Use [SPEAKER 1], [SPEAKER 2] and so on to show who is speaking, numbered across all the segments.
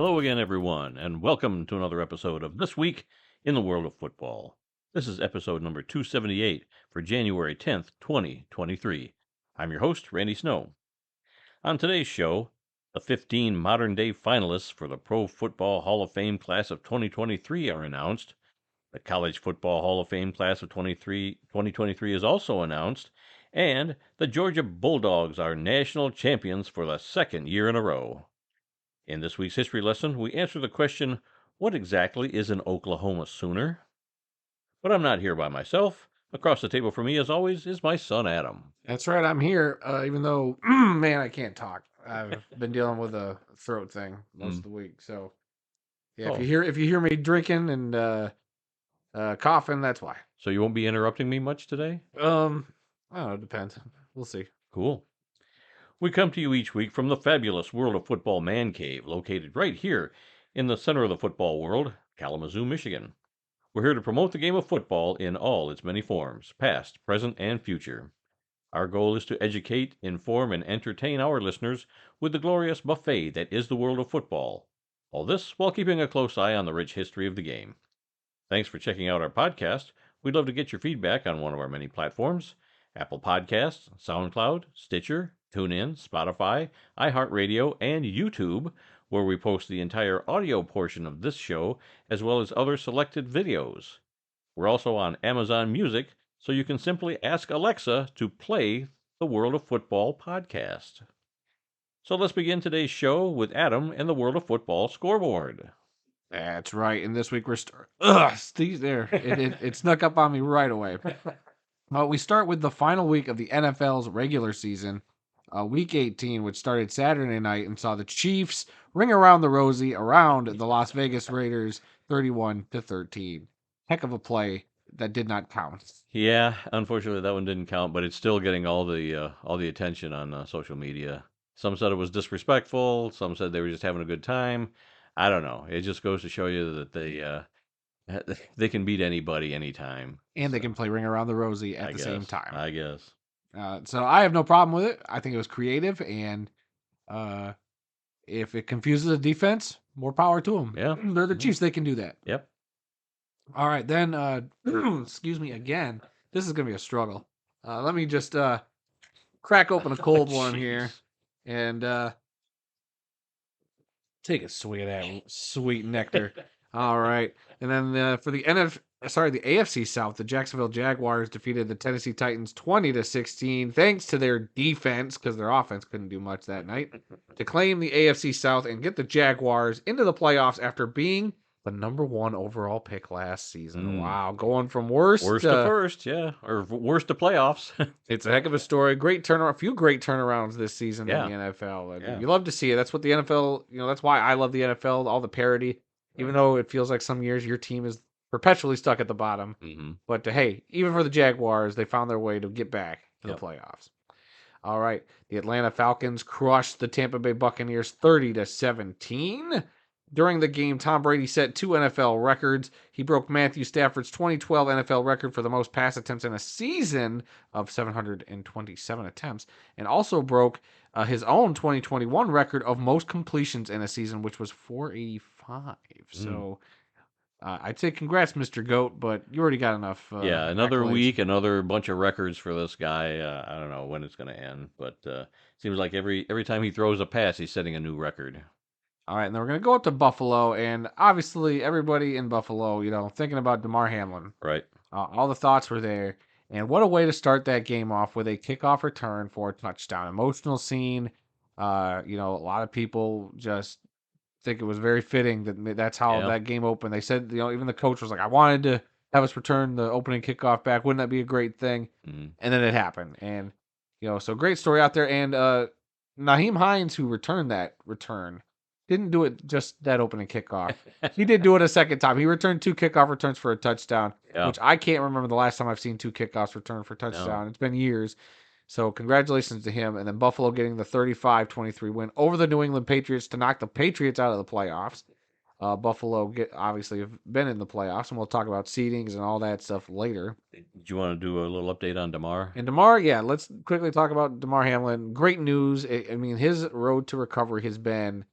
[SPEAKER 1] Hello again, everyone, and welcome to another episode of This Week in the World of Football. This is episode number 278 for January 10th, 2023. I'm your host, Randy Snow. On today's show, the 15 modern-day finalists for the Pro Football Hall of Fame class of 2023 are announced. The College Football Hall of Fame class of 2023 is also announced, and the Georgia Bulldogs are national champions for the second year in a row. In this week's history lesson, we answer the question, what exactly is an Oklahoma Sooner? But I'm not here by myself. Across the table from me, as always, is my son Adam.
[SPEAKER 2] That's right, I'm here, even though, man, I can't talk. I've been dealing with a throat thing most of the week. So, yeah,
[SPEAKER 1] Oh.
[SPEAKER 2] if you hear me drinking and coughing, that's why.
[SPEAKER 1] So you won't be interrupting me much today?
[SPEAKER 2] I don't know, it depends. We'll see.
[SPEAKER 1] Cool. We come to you each week from the fabulous World of Football Man Cave, located right here in the center of the football world, Kalamazoo, Michigan. We're here to promote the game of football in all its many forms, past, present, and future. Our goal is to educate, inform, and entertain our listeners with the glorious buffet that is the world of football. All this while keeping a close eye on the rich history of the game. Thanks for checking out our podcast. We'd love to get your feedback on one of our many platforms: Apple Podcasts, SoundCloud, Stitcher, TuneIn, Spotify, iHeartRadio, and YouTube, where we post the entire audio portion of this show, as well as other selected videos. We're also on Amazon Music, so you can simply ask Alexa to play the World of Football podcast. So let's begin today's show with Adam and the World of Football scoreboard.
[SPEAKER 2] That's right. And this week we're Steve there. It snuck up on me right away. Well, we start with the final week of the NFL's regular season, Week 18, which started Saturday night and saw the Chiefs ring around the Rosie around the Las Vegas Raiders 31-13. Heck of a play that did not count.
[SPEAKER 1] Yeah, unfortunately that one didn't count, but it's still getting all the attention on social media. Some said it was disrespectful. Some said they were just having a good time. I don't know. It just goes to show you that they can beat anybody anytime.
[SPEAKER 2] And they can play Ring Around the Rosie at the same time.
[SPEAKER 1] I guess.
[SPEAKER 2] So I have no problem with it. I think it was creative, and if it confuses the defense, more power to them.
[SPEAKER 1] Yeah.
[SPEAKER 2] They're the Chiefs. They can do that.
[SPEAKER 1] Yep.
[SPEAKER 2] All right, then, excuse me again. This is going to be a struggle. Let me just crack open a cold one here and take a swig of that sweet nectar. All right. And then for the AFC South, the Jacksonville Jaguars defeated the Tennessee Titans 20-16, thanks to their defense, because their offense couldn't do much that night, to claim the AFC South and get the Jaguars into the playoffs after being the number 1 overall pick last season. Wow, going from worst
[SPEAKER 1] to first, yeah, or worst to playoffs.
[SPEAKER 2] It's a heck of a story. Great turnaround, a few great turnarounds this season in the NFL. You love to see it. That's what the NFL, that's why I love the NFL, all the parity. Even though it feels like some years your team is perpetually stuck at the bottom.
[SPEAKER 1] Mm-hmm.
[SPEAKER 2] But hey, even for the Jaguars, they found their way to get back to the playoffs. All right. The Atlanta Falcons crushed the Tampa Bay Buccaneers 30-17. During the game, Tom Brady set 2 NFL records. He broke Matthew Stafford's 2012 NFL record for the most pass attempts in a season of 727 attempts, and also broke his own 2021 record of most completions in a season, which was 485. So I'd say congrats, Mr. GOAT, but you already got enough.
[SPEAKER 1] Another
[SPEAKER 2] accolades.
[SPEAKER 1] week, another bunch of records for this guy. I don't know when it's going to end, but seems like every time he throws a pass, he's setting a new record.
[SPEAKER 2] All right, and then we're going to go up to Buffalo, and obviously everybody in Buffalo, thinking about DeMar Hamlin.
[SPEAKER 1] Right.
[SPEAKER 2] All the thoughts were there, and what a way to start that game off with a kickoff return for a touchdown. Emotional scene. A lot of people just think it was very fitting that's how that game opened. They said, even the coach was like, I wanted to have us return the opening kickoff back. Wouldn't that be a great thing?
[SPEAKER 1] Mm-hmm.
[SPEAKER 2] And then it happened. And, so great story out there. And Naheem Hines, who returned that return, didn't do it just that opening kickoff. He did do it a second time. He returned 2 kickoff returns for a touchdown, which I can't remember the last time I've seen 2 kickoffs returned for a touchdown. No. It's been years. So congratulations to him. And then Buffalo getting the 35-23 win over the New England Patriots to knock the Patriots out of the playoffs. Buffalo obviously have been in the playoffs, and we'll talk about seedings and all that stuff later.
[SPEAKER 1] Do you want to do a little update on DeMar?
[SPEAKER 2] And DeMar, let's quickly talk about DeMar Hamlin. Great news. I mean, his road to recovery has been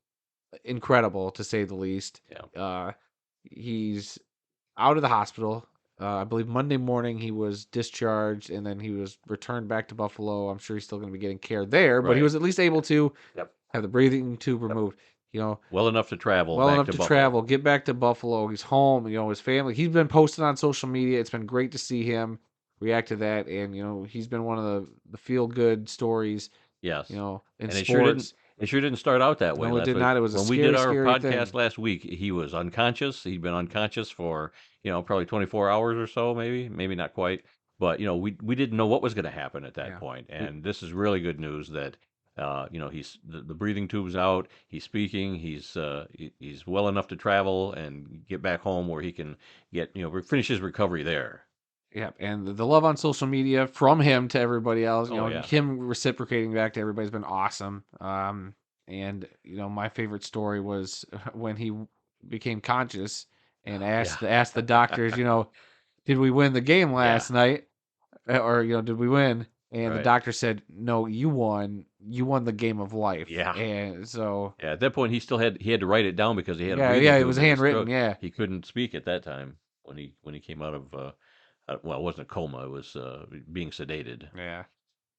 [SPEAKER 2] incredible to say the least.
[SPEAKER 1] Yeah.
[SPEAKER 2] He's out of the hospital. I believe Monday morning he was discharged, and then he was returned back to Buffalo. I'm sure he's still going to be getting care there, but he
[SPEAKER 1] Right.
[SPEAKER 2] was at least able to
[SPEAKER 1] Yep.
[SPEAKER 2] have the breathing tube
[SPEAKER 1] Yep.
[SPEAKER 2] removed. You know,
[SPEAKER 1] Well enough to travel
[SPEAKER 2] well
[SPEAKER 1] back
[SPEAKER 2] enough
[SPEAKER 1] to
[SPEAKER 2] to
[SPEAKER 1] Buffalo.
[SPEAKER 2] travel, get back to Buffalo. He's home. You know, his family. He's been posted on social media. It's been great to see him react to that, and you know, he's been one of the feel good stories. You
[SPEAKER 1] Yes.
[SPEAKER 2] know, in
[SPEAKER 1] And it sure didn't
[SPEAKER 2] sports.
[SPEAKER 1] it sure didn't start out that way
[SPEAKER 2] No, it
[SPEAKER 1] last
[SPEAKER 2] did
[SPEAKER 1] week.
[SPEAKER 2] not. It was a
[SPEAKER 1] When we did
[SPEAKER 2] scary,
[SPEAKER 1] our
[SPEAKER 2] scary
[SPEAKER 1] podcast
[SPEAKER 2] thing.
[SPEAKER 1] last week, he was unconscious. He'd been unconscious for, probably 24 hours or so, maybe not quite. But, we didn't know what was going to happen at that
[SPEAKER 2] Yeah.
[SPEAKER 1] point. And this is really good news that he's the breathing tube's out, he's speaking, he's well enough to travel and get back home where he can finish his recovery there.
[SPEAKER 2] Yeah, and the love on social media from him to everybody else, you
[SPEAKER 1] Oh
[SPEAKER 2] know,
[SPEAKER 1] yeah.
[SPEAKER 2] him reciprocating back to everybody's been awesome. And you know, my favorite story was when he became conscious and
[SPEAKER 1] Yeah.
[SPEAKER 2] asked the doctors, you know, did we win the game
[SPEAKER 1] Yeah.
[SPEAKER 2] last night, or you know, did we win? And the
[SPEAKER 1] Right.
[SPEAKER 2] doctor said, no, you won. You won the game of life.
[SPEAKER 1] Yeah.
[SPEAKER 2] And so,
[SPEAKER 1] Yeah, at that point he had to write it down because he had a
[SPEAKER 2] yeah,
[SPEAKER 1] breathing
[SPEAKER 2] yeah, it
[SPEAKER 1] tube
[SPEAKER 2] was
[SPEAKER 1] in his
[SPEAKER 2] handwritten.
[SPEAKER 1] throat.
[SPEAKER 2] Yeah,
[SPEAKER 1] He couldn't speak at that time when he came out of well, it wasn't a coma, it was being sedated.
[SPEAKER 2] yeah.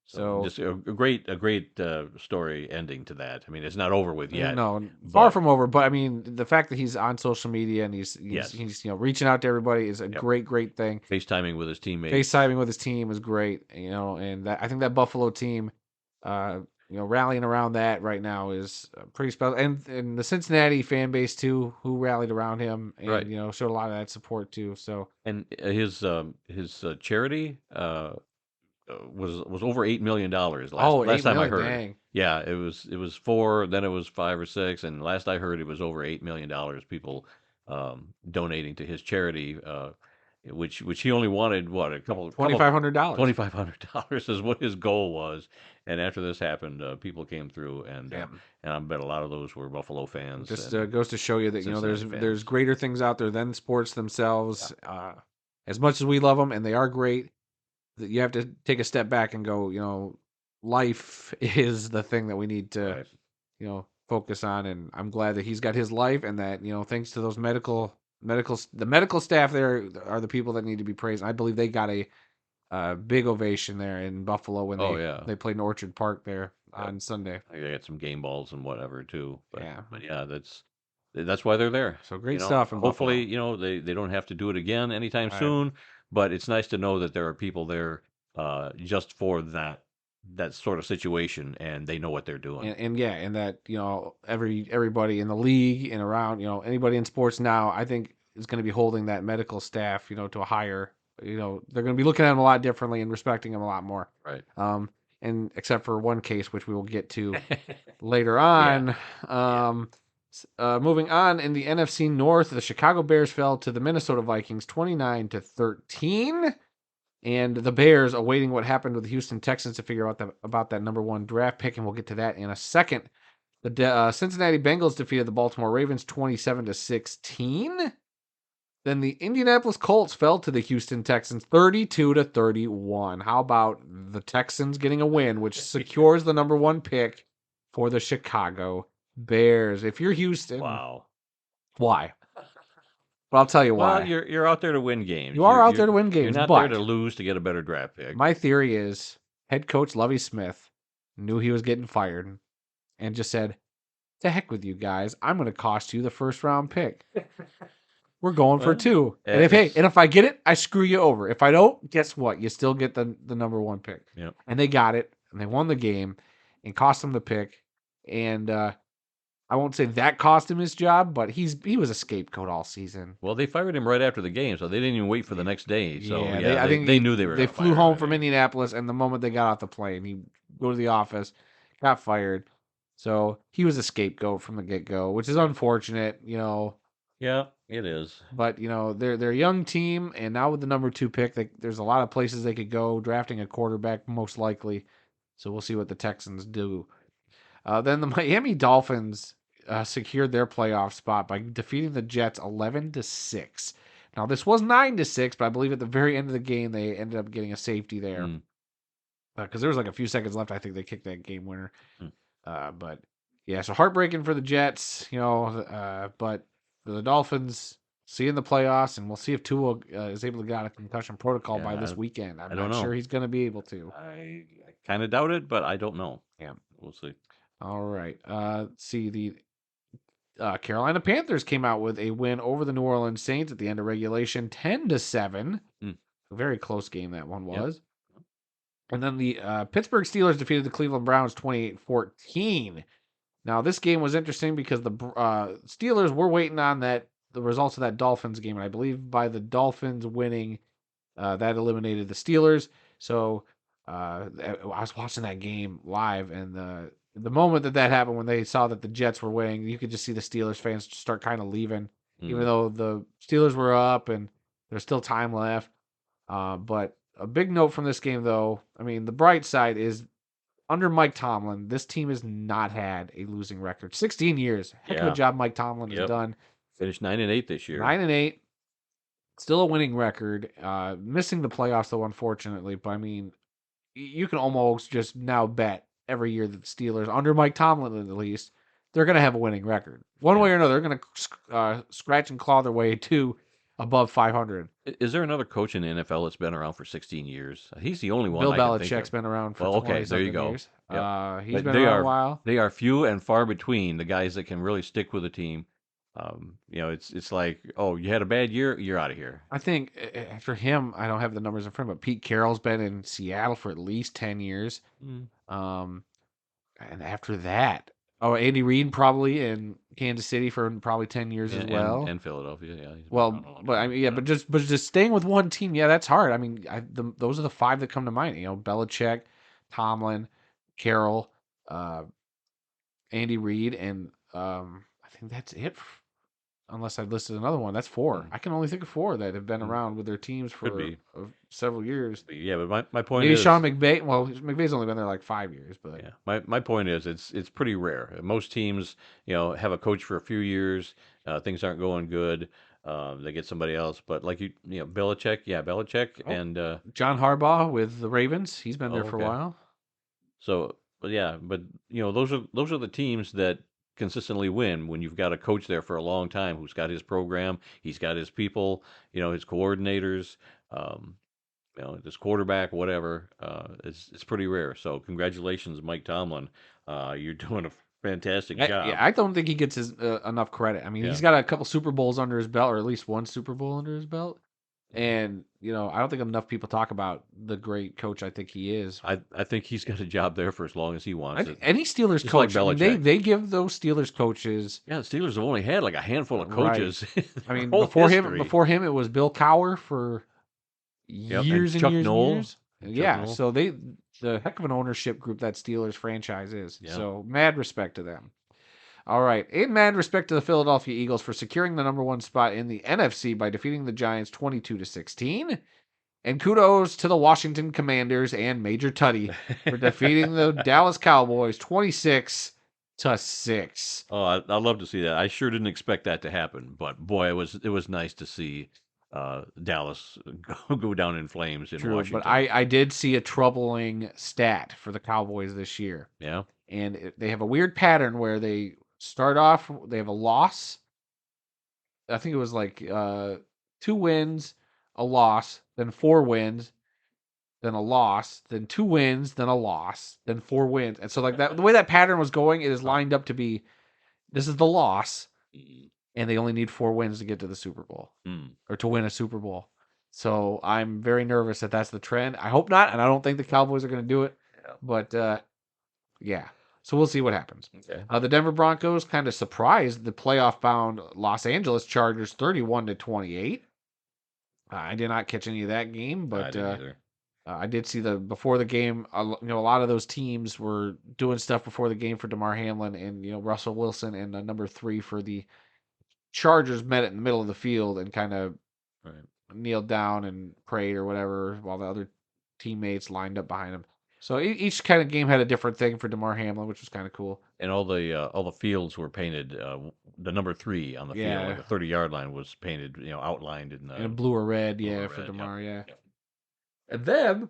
[SPEAKER 1] So
[SPEAKER 2] So
[SPEAKER 1] just a great story ending to that. I mean, it's not over with yet,
[SPEAKER 2] no, far
[SPEAKER 1] but
[SPEAKER 2] from over. But I mean, the fact that he's on social media and
[SPEAKER 1] yes,
[SPEAKER 2] he's you know reaching out to everybody is a
[SPEAKER 1] yep.
[SPEAKER 2] great thing.
[SPEAKER 1] FaceTiming with his teammates.
[SPEAKER 2] FaceTiming with his team is great. You know, and I think that Buffalo team, uh, you know, rallying around that right now is pretty special. And the Cincinnati fan base too, who rallied around him and
[SPEAKER 1] Right.
[SPEAKER 2] you know showed a lot of that support too. So
[SPEAKER 1] And his charity was over $8 million last
[SPEAKER 2] oh,
[SPEAKER 1] last
[SPEAKER 2] eight
[SPEAKER 1] time I
[SPEAKER 2] million,
[SPEAKER 1] heard.
[SPEAKER 2] dang,
[SPEAKER 1] Yeah, it was four, then it was five or six, and last I heard it was over $8 million. People donating to his charity, which he only wanted what a couple
[SPEAKER 2] $2,500.
[SPEAKER 1] $2,500 is what his goal was. And after this happened, people came through,
[SPEAKER 2] Yeah.
[SPEAKER 1] and I bet a lot of those were Buffalo fans
[SPEAKER 2] Just
[SPEAKER 1] and
[SPEAKER 2] goes to show you that you know
[SPEAKER 1] Cincinnati
[SPEAKER 2] there's
[SPEAKER 1] fans.
[SPEAKER 2] greater things out there than sports
[SPEAKER 1] Yeah.
[SPEAKER 2] themselves. As much as we love them and they are great, that you have to take a step back and go, you know, life is the thing that we need to,
[SPEAKER 1] Right.
[SPEAKER 2] you know, focus on. And I'm glad that he's got his life and that, you know, thanks to those the medical staff there are the people that need to be praised. I believe they got a big ovation there in Buffalo when
[SPEAKER 1] Oh yeah.
[SPEAKER 2] they played in Orchard Park there
[SPEAKER 1] Yep.
[SPEAKER 2] on Sunday.
[SPEAKER 1] I got some game balls and whatever too. But
[SPEAKER 2] Yeah.
[SPEAKER 1] but yeah, that's why they're there.
[SPEAKER 2] So great stuff in
[SPEAKER 1] Hopefully,
[SPEAKER 2] Buffalo.
[SPEAKER 1] they don't have to do it again anytime
[SPEAKER 2] All right.
[SPEAKER 1] soon. But it's nice to know that there are people there just for that sort of situation, and they know what they're doing.
[SPEAKER 2] And yeah, and that you know everybody in the league and around you know anybody in sports now, I think is going to be holding that medical staff you know to a higher you know they're going to be looking at them a lot differently and respecting them a lot more.
[SPEAKER 1] Right.
[SPEAKER 2] And except for one case which we will get to later
[SPEAKER 1] Yeah.
[SPEAKER 2] on.
[SPEAKER 1] Yeah.
[SPEAKER 2] Moving on in the NFC North, the Chicago Bears fell to the Minnesota Vikings 29-13. And the Bears awaiting what happened with the Houston Texans to figure out about that number one draft pick, and we'll get to that in a second. The Cincinnati Bengals defeated the Baltimore Ravens 27-16. Then the Indianapolis Colts fell to the Houston Texans 32-31. How about the Texans getting a win, which secures the number one pick for the Chicago Bears? If you're Houston,
[SPEAKER 1] Wow.
[SPEAKER 2] why? But I'll tell you
[SPEAKER 1] Well,
[SPEAKER 2] why.
[SPEAKER 1] you're out there to win games.
[SPEAKER 2] You are out there to win
[SPEAKER 1] You're
[SPEAKER 2] games,
[SPEAKER 1] not there
[SPEAKER 2] but
[SPEAKER 1] to lose to get a better draft pick.
[SPEAKER 2] my theory is head coach Lovie Smith knew he was getting fired and just said, to heck with you guys. I'm going to cost you the first round pick. We're going for
[SPEAKER 1] Well,
[SPEAKER 2] two. And
[SPEAKER 1] it's
[SPEAKER 2] if I get it, I screw you over. If I don't, guess what? You still get the number one pick.
[SPEAKER 1] Yep.
[SPEAKER 2] And they got it, and they won the game and cost them the pick. And I won't say that cost him his job, but he was a scapegoat all season.
[SPEAKER 1] Well, they fired him right after the game, so they didn't even wait for the next day. So
[SPEAKER 2] I think
[SPEAKER 1] they knew they were
[SPEAKER 2] they
[SPEAKER 1] going to
[SPEAKER 2] flew
[SPEAKER 1] fire
[SPEAKER 2] home
[SPEAKER 1] him.
[SPEAKER 2] from Indianapolis, and the moment they got off the plane, he go to the office, got fired. So he was a scapegoat from the get go, which is unfortunate, you know.
[SPEAKER 1] Yeah, it is.
[SPEAKER 2] But you know they're a young team, and now with the number two pick, there's a lot of places they could go drafting a quarterback most likely. So we'll see what the Texans do. Then the Miami Dolphins secured their playoff spot by defeating the Jets 11-6. Now this was 9-6, but I believe at the very end of the game they ended up getting a safety there
[SPEAKER 1] Mm.
[SPEAKER 2] because there was like a few seconds left. I think they kicked that game winner.
[SPEAKER 1] Mm.
[SPEAKER 2] But Yeah, so heartbreaking for the Jets, but for the Dolphins, see you in the playoffs, and we'll see if Tua is able to get out of concussion protocol by
[SPEAKER 1] Yeah,
[SPEAKER 2] this weekend. I'm
[SPEAKER 1] I don't
[SPEAKER 2] not sure
[SPEAKER 1] know.
[SPEAKER 2] he's going to be able to.
[SPEAKER 1] I kind of doubt it, but I don't know.
[SPEAKER 2] Yeah.
[SPEAKER 1] We'll see.
[SPEAKER 2] All right. See, the Carolina Panthers came out with a win over the New Orleans Saints at the end of regulation, 10-7.
[SPEAKER 1] Mm.
[SPEAKER 2] A very close game that one
[SPEAKER 1] Yep.
[SPEAKER 2] was. And then the Pittsburgh Steelers defeated the Cleveland Browns 28-14. Now, this game was interesting because the Steelers were waiting on the results of that Dolphins game, and I believe by the Dolphins winning, that eliminated the Steelers. So I was watching that game live, and the moment that happened, when they saw that the Jets were winning, you could just see the Steelers fans start kind of leaving, even
[SPEAKER 1] Mm.
[SPEAKER 2] though the Steelers were up and there's still time left. But a big note from this game, though, I mean, the bright side is under Mike Tomlin, this team has not had a losing record. 16 years. Heck of a
[SPEAKER 1] Yeah.
[SPEAKER 2] job Mike Tomlin has
[SPEAKER 1] Yep.
[SPEAKER 2] done.
[SPEAKER 1] Finished 9-8 this year.
[SPEAKER 2] 9-8. Still a winning record. Missing the playoffs, though, unfortunately. But I mean, you can almost just now bet every year that the Steelers, under Mike Tomlin at least, they're going to have a winning record. One way or another, they're going to scratch and claw their way to above 500.
[SPEAKER 1] Is there another coach in the NFL that's been around for 16 years? He's the only one
[SPEAKER 2] Bill
[SPEAKER 1] I can think
[SPEAKER 2] Belichick's
[SPEAKER 1] of.
[SPEAKER 2] been around for
[SPEAKER 1] Well, okay,
[SPEAKER 2] 20
[SPEAKER 1] there you
[SPEAKER 2] something
[SPEAKER 1] go.
[SPEAKER 2] years.
[SPEAKER 1] Yep.
[SPEAKER 2] He's
[SPEAKER 1] But
[SPEAKER 2] been around a while.
[SPEAKER 1] they are few and far between, the guys that can really stick with a team. It's like, oh, you had a bad year, you're out of here.
[SPEAKER 2] I think after him, I don't have the numbers in front, but Pete Carroll's been in Seattle for at least 10 years.
[SPEAKER 1] Mm.
[SPEAKER 2] And after that, Andy Reid probably in Kansas City for probably 10 years as well.
[SPEAKER 1] And Philadelphia, yeah. He's been
[SPEAKER 2] Well,
[SPEAKER 1] around a long
[SPEAKER 2] but I
[SPEAKER 1] time.
[SPEAKER 2] mean, yeah, but just staying with one team, yeah, that's hard. I mean, those are the five that come to mind. Belichick, Tomlin, Carroll, Andy Reid, and I think that's it. Unless I listed another one, that's four. I can only think of four that have been around with their teams
[SPEAKER 1] Could
[SPEAKER 2] for
[SPEAKER 1] be.
[SPEAKER 2] several years.
[SPEAKER 1] Yeah, but my point
[SPEAKER 2] Maybe
[SPEAKER 1] is,
[SPEAKER 2] Sean McVay. Well, McVay's only been there like 5 years, but
[SPEAKER 1] yeah, my point is, it's pretty rare. Most teams, have a coach for a few years. Things aren't going good. They get somebody else. But like Belichick, and
[SPEAKER 2] John Harbaugh with the Ravens, he's been there for a
[SPEAKER 1] okay.
[SPEAKER 2] while.
[SPEAKER 1] So, but yeah, but those are the teams that consistently win when you've got a coach there for a long time who's got his program, he's got his people, his coordinators, um, his quarterback, whatever. It's pretty rare. So congratulations, Mike Tomlin. You're doing a fantastic job.
[SPEAKER 2] Yeah, I don't think he gets his enough credit. I mean, he's got a couple Super Bowls under his belt, or at least one Super Bowl under his belt. And I don't think enough people talk about the great coach I think he is.
[SPEAKER 1] I think he's got a job there for as long as he wants it.
[SPEAKER 2] Any Steelers
[SPEAKER 1] Just
[SPEAKER 2] coach,
[SPEAKER 1] like
[SPEAKER 2] they give those Steelers coaches.
[SPEAKER 1] Yeah, the Steelers have only had like a handful of coaches.
[SPEAKER 2] Right. I mean,
[SPEAKER 1] whole
[SPEAKER 2] before
[SPEAKER 1] history.
[SPEAKER 2] him, it was Bill Cowher for years and
[SPEAKER 1] Chuck
[SPEAKER 2] years
[SPEAKER 1] Noll.
[SPEAKER 2] and years. Yeah, so the heck of an ownership group that Steelers franchise is.
[SPEAKER 1] Yeah.
[SPEAKER 2] So mad respect to them. All right, and mad respect to the Philadelphia Eagles for securing the number one spot in the NFC by defeating the Giants 22-16. And kudos to the Washington Commanders and Major Tuddy for defeating the Dallas Cowboys 26-6.
[SPEAKER 1] Oh, I'd love to see that. I sure didn't expect that to happen, but boy, it was nice to see Dallas go down in flames in
[SPEAKER 2] True,
[SPEAKER 1] Washington.
[SPEAKER 2] but I did see a troubling stat for the Cowboys this year.
[SPEAKER 1] Yeah.
[SPEAKER 2] And they have a weird pattern where they start off, they have a loss. I think it was like 2 wins, a loss, then 4 wins, then a loss, then 2 wins, then a loss, then 4 wins. And so like that, the way that pattern was going, it is lined up to be, this is the loss, and they only need 4 wins to get to the Super Bowl or to win a Super Bowl. So I'm very nervous that that's the trend. I hope not, and I don't think the Cowboys are going to do it.
[SPEAKER 1] Yeah.
[SPEAKER 2] But yeah, so we'll see what happens.
[SPEAKER 1] Okay.
[SPEAKER 2] The Denver Broncos kind of surprised the playoff-bound Los Angeles Chargers 31-28. I did not catch any of that game, but I did see before the game. A lot of those teams were doing stuff before the game for DeMar Hamlin, and Russell Wilson and number 3 for the Chargers met in the middle of the field and kind of kneeled down and prayed or whatever while the other teammates lined up behind him. So each kind of game had a different thing for DeMar Hamlin, which was kind of cool.
[SPEAKER 1] And all the fields were painted. The number 3 on the field, like the 30-yard line, was painted, outlined in
[SPEAKER 2] blue or red, for DeMar, yeah. And then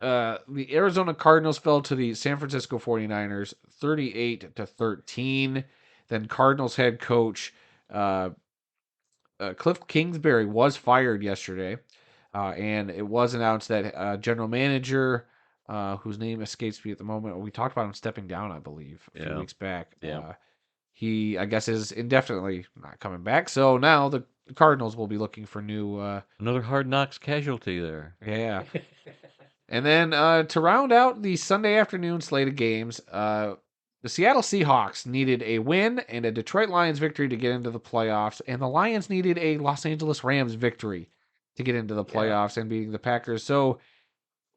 [SPEAKER 2] The Arizona Cardinals fell to the San Francisco 49ers 38-13. Then Cardinals head coach uh, Cliff Kingsbury was fired yesterday, and it was announced that general manager, whose name escapes me at the moment, we talked about him stepping down, I believe, a few
[SPEAKER 1] Yeah.
[SPEAKER 2] weeks back.
[SPEAKER 1] Yeah.
[SPEAKER 2] He, I guess, is indefinitely not coming back. So now the Cardinals will be looking for new.
[SPEAKER 1] Another Hard Knocks casualty there.
[SPEAKER 2] Yeah. And then to round out the Sunday afternoon slate of games, the Seattle Seahawks needed a win and a Detroit Lions victory to get into the playoffs, and the Lions needed a Los Angeles Rams victory to get into the playoffs and beating the Packers. So,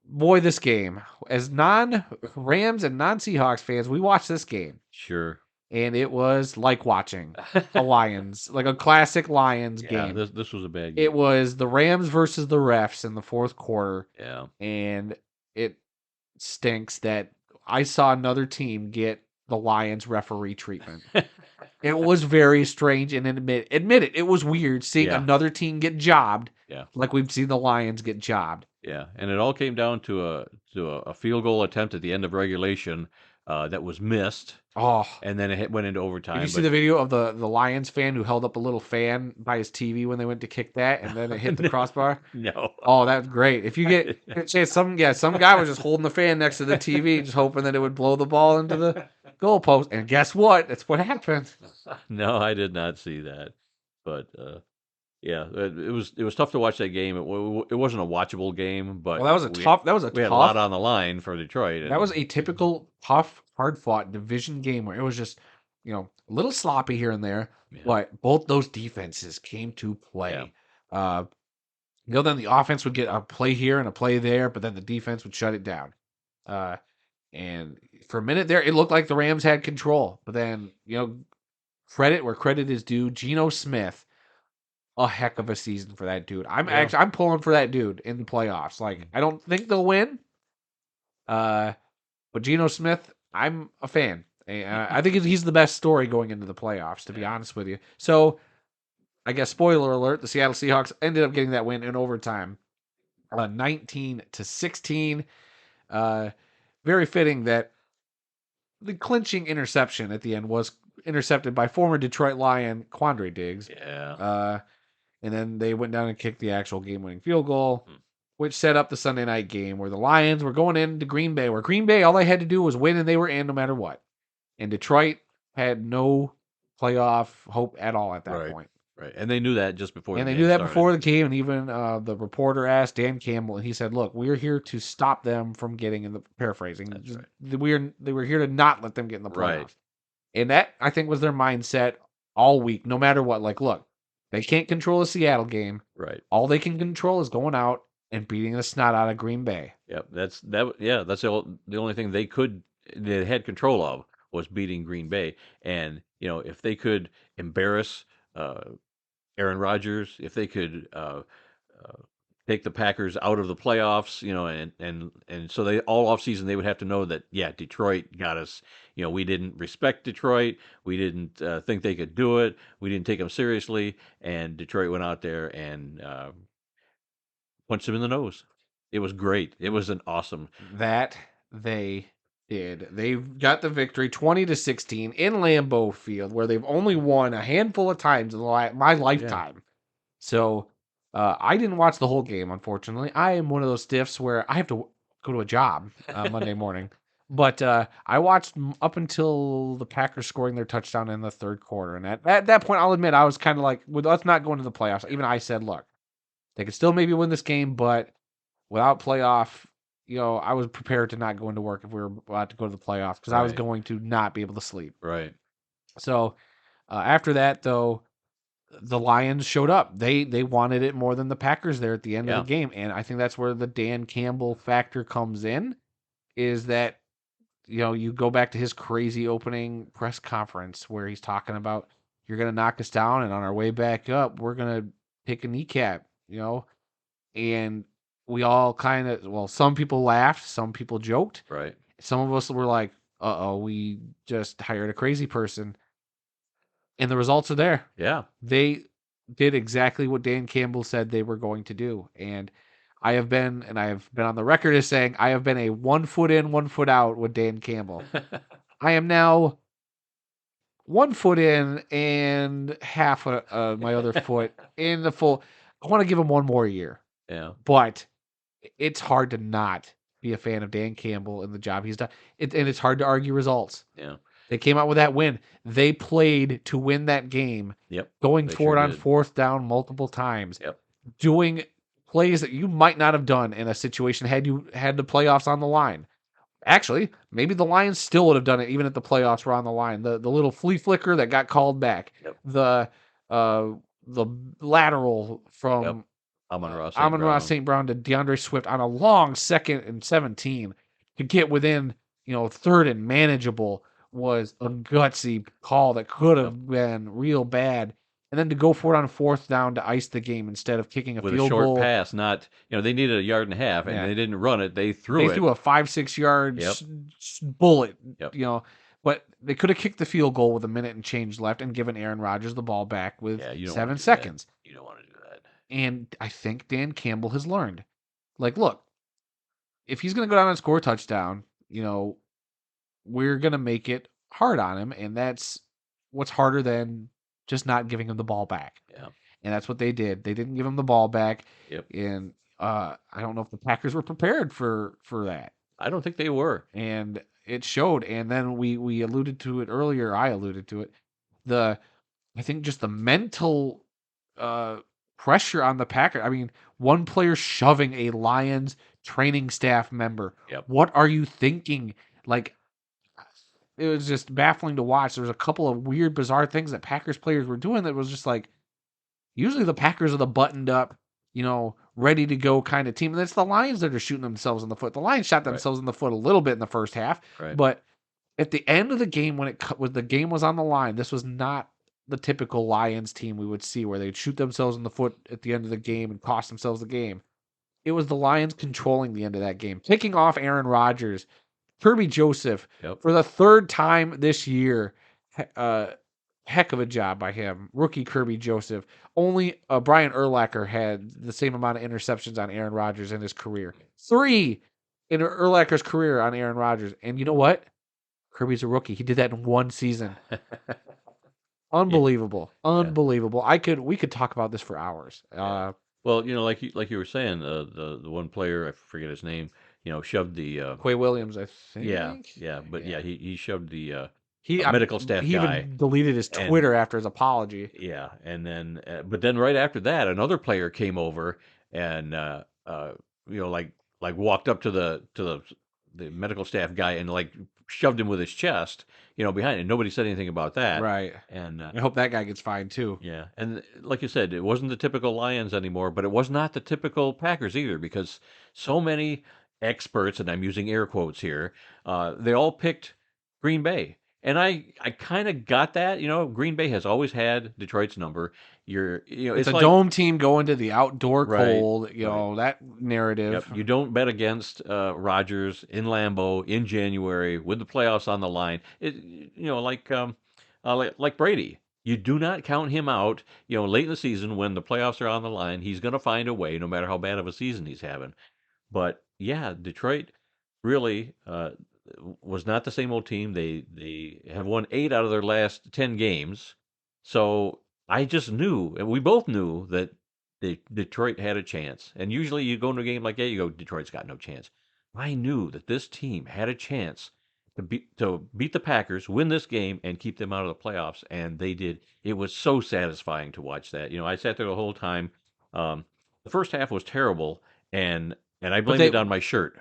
[SPEAKER 2] boy, this game, as non-Rams and non-Seahawks fans, we watched this game,
[SPEAKER 1] Sure.
[SPEAKER 2] and it was like watching a Lions, like a classic Lions
[SPEAKER 1] Yeah,
[SPEAKER 2] game.
[SPEAKER 1] this was a bad game.
[SPEAKER 2] It was the Rams versus the refs in the fourth quarter.
[SPEAKER 1] Yeah.
[SPEAKER 2] And it stinks that I saw another team get the Lions referee treatment. It was very strange, and admit it was weird seeing another team get jobbed.
[SPEAKER 1] Yeah.
[SPEAKER 2] Like we've seen the Lions get jobbed.
[SPEAKER 1] Yeah, and it all came down to a field goal attempt at the end of regulation that was missed,
[SPEAKER 2] Oh,
[SPEAKER 1] and then it went into overtime.
[SPEAKER 2] did you see the video of the Lions fan who held up a little fan by his TV when they went to kick that, and then it hit the crossbar?
[SPEAKER 1] No.
[SPEAKER 2] Oh, that's great. If you get chance, some guy was just holding the fan next to the TV, just hoping that it would blow the ball into the goalpost. And guess what? That's what happened.
[SPEAKER 1] No, I did not see that. But yeah, it was tough to watch that game. It wasn't a watchable game, but
[SPEAKER 2] Well, that was
[SPEAKER 1] we had a lot on the line for Detroit.
[SPEAKER 2] That was a typical tough, hard fought division game where it was just, a little sloppy here and there, but both those defenses came to play. Then the offense would get a play here and a play there, but then the defense would shut it down. And for a minute there, it looked like the Rams had control, but then, credit where credit is due. Geno Smith, a heck of a season for that dude. I'm pulling for that dude in the playoffs. Like, I don't think they'll win. But Geno Smith, I'm a fan. I think he's the best story going into the playoffs, to be honest with you. So, I guess spoiler alert: the Seattle Seahawks ended up getting that win in overtime, 19-16. Very fitting that the clinching interception at the end was intercepted by former Detroit Lion Quandre Diggs.
[SPEAKER 1] Yeah.
[SPEAKER 2] And then they went down and kicked the actual game-winning field goal, which set up the Sunday night game where the Lions were going into Green Bay, where Green Bay, all they had to do was win and they were in no matter what. And Detroit had no playoff hope at all at that point.
[SPEAKER 1] Right. And they knew that just before
[SPEAKER 2] And
[SPEAKER 1] the
[SPEAKER 2] they
[SPEAKER 1] game
[SPEAKER 2] knew that
[SPEAKER 1] started.
[SPEAKER 2] before the game, and even the reporter asked Dan Campbell, and he said, look, we're here to stop them from getting in the, paraphrasing, they were here to not let them get in the playoffs.
[SPEAKER 1] Right.
[SPEAKER 2] And that, I think, was their mindset all week, no matter what. Like, look, they can't control the Seattle game.
[SPEAKER 1] Right.
[SPEAKER 2] All they can control is going out and beating the snot out of Green Bay.
[SPEAKER 1] Yep. That's the only thing they had control of was beating Green Bay. And, if they could embarrass Aaron Rodgers, if they could take the Packers out of the playoffs, and so they all offseason they would have to know that Detroit got us. We didn't respect Detroit. We didn't think they could do it. We didn't take them seriously, and Detroit went out there and punched them in the nose. It was great. It was an awesome.
[SPEAKER 2] That they did. They got the victory 20-16 in Lambeau Field, where they've only won a handful of times in my lifetime. Yeah. So I didn't watch the whole game, unfortunately. I am one of those stiffs where I have to go to a job Monday morning. But I watched up until the Packers scoring their touchdown in the third quarter. And at that point, I'll admit, I was kind of like, well, let's not go into the playoffs. Even I said, look, they could still maybe win this game, but without playoff, I was prepared to not go into work if we were about to go to the playoffs because I was going to not be able to sleep.
[SPEAKER 1] Right.
[SPEAKER 2] So after that, though, the Lions showed up. They wanted it more than the Packers there at the end of the game. And I think that's where the Dan Campbell factor comes in, is that, you go back to his crazy opening press conference where he's talking about, you're going to knock us down, and on our way back up, we're going to take a kneecap, and we all kind of, some people laughed, some people joked.
[SPEAKER 1] Right.
[SPEAKER 2] Some of us were like, uh-oh, we just hired a crazy person. And the results are there.
[SPEAKER 1] Yeah.
[SPEAKER 2] They did exactly what Dan Campbell said they were going to do. And I have been on the record as saying I have been a 1 foot in, 1 foot out with Dan Campbell. I am now 1 foot in and half my other foot in the full. I want to give him one more year,
[SPEAKER 1] Yeah.
[SPEAKER 2] but it's hard to not be a fan of Dan Campbell and the job he's done. And it's hard to argue results.
[SPEAKER 1] Yeah.
[SPEAKER 2] They came out with that win. They played to win that game,
[SPEAKER 1] Yep.
[SPEAKER 2] going
[SPEAKER 1] They
[SPEAKER 2] for
[SPEAKER 1] sure
[SPEAKER 2] it on
[SPEAKER 1] did.
[SPEAKER 2] 4th down multiple times,
[SPEAKER 1] Yep.
[SPEAKER 2] doing plays that you might not have done in a situation had you had the playoffs on the line. Actually, maybe the Lions still would have done it even if the playoffs were on the line. The little flea flicker that got called back,
[SPEAKER 1] Yep.
[SPEAKER 2] uh, the lateral from
[SPEAKER 1] Yep. Amon-Ra St.
[SPEAKER 2] Amon-Ra
[SPEAKER 1] Brown.
[SPEAKER 2] St. Brown to DeAndre Swift on a long 2nd and 17 to get within 3rd and manageable was a gutsy call that could have been real bad. And then to go for it on 4th down to ice the game instead of kicking a
[SPEAKER 1] With a
[SPEAKER 2] field
[SPEAKER 1] short
[SPEAKER 2] goal.
[SPEAKER 1] pass, not they needed a yard and a half, and
[SPEAKER 2] Yeah.
[SPEAKER 1] they didn't run it. They threw
[SPEAKER 2] They
[SPEAKER 1] it.
[SPEAKER 2] threw a 5-6 yard
[SPEAKER 1] Yep.
[SPEAKER 2] bullet,
[SPEAKER 1] Yep.
[SPEAKER 2] but they could have kicked the field goal with a minute and change left and given Aaron Rodgers the ball back with
[SPEAKER 1] you don't
[SPEAKER 2] 7
[SPEAKER 1] wanna do that.
[SPEAKER 2] seconds.
[SPEAKER 1] You don't want to do that.
[SPEAKER 2] And I think Dan Campbell has learned. Like, look, if he's going to go down and score a touchdown, we're going to make it hard on him. And that's what's harder than just not giving him the ball back.
[SPEAKER 1] Yeah.
[SPEAKER 2] And that's what they did. They didn't give him the ball back.
[SPEAKER 1] Yep.
[SPEAKER 2] And I don't know if the Packers were prepared for that.
[SPEAKER 1] I don't think they were.
[SPEAKER 2] And it showed. And then we alluded to it earlier. I alluded to it. I think just the mental pressure on the Packers. I mean, one player shoving a Lions training staff member.
[SPEAKER 1] Yep.
[SPEAKER 2] What are you thinking? Like, it was just baffling to watch. There was a couple of weird, bizarre things that Packers players were doing that was just like, usually the Packers are the buttoned up, ready to go kind of team. And it's the Lions that are shooting themselves in the foot. The Lions shot themselves in the foot a little bit in the first half, but at the end of the game, when the game was on the line, this was not the typical Lions team we would see where they'd shoot themselves in the foot at the end of the game and cost themselves the game. It was the Lions controlling the end of that game, picking off Aaron Rodgers, Kirby Joseph for the 3rd time this year. Heck of a job by him. Rookie Kirby Joseph. Only Brian Urlacher had the same amount of interceptions on Aaron Rodgers in his career. 3 in Urlacher's career on Aaron Rodgers. And you know what? Kirby's a rookie. He did that in 1 season. Unbelievable. Unbelievable. We could talk about this for hours.
[SPEAKER 1] Well, like you were saying, the one player, I forget his name, shoved the
[SPEAKER 2] Quay Williams, I think.
[SPEAKER 1] Yeah, but he shoved the
[SPEAKER 2] he
[SPEAKER 1] medical staff
[SPEAKER 2] he
[SPEAKER 1] guy.
[SPEAKER 2] Even deleted his Twitter after his apology.
[SPEAKER 1] Yeah, and then but then right after that, another player came over and like walked up to the medical staff guy and like shoved him with his chest, behind it. Nobody said anything about that.
[SPEAKER 2] Right.
[SPEAKER 1] And
[SPEAKER 2] I hope that guy gets fined too.
[SPEAKER 1] Yeah. And like you said, it wasn't the typical Lions anymore, but it was not the typical Packers either, because so many experts, and I'm using air quotes here, they all picked Green Bay. And I kind of got that. Green Bay has always had Detroit's number.
[SPEAKER 2] It's a like, dome team going to the outdoor cold. That narrative.
[SPEAKER 1] Yep. You don't bet against Rodgers in Lambeau in January with the playoffs on the line. Like Brady. You do not count him out. Late in the season when the playoffs are on the line, he's going to find a way, no matter how bad of a season he's having. But yeah, Detroit really was not the same old team. They have won 8 out of their last 10 games. So I just knew, and we both knew, that Detroit had a chance. And usually you go into a game like that, you go, Detroit's got no chance. I knew that this team had a chance to beat the Packers, win this game, and keep them out of the playoffs. And they did. It was so satisfying to watch that. I sat there the whole time. The first half was terrible, and I blamed it on my shirt.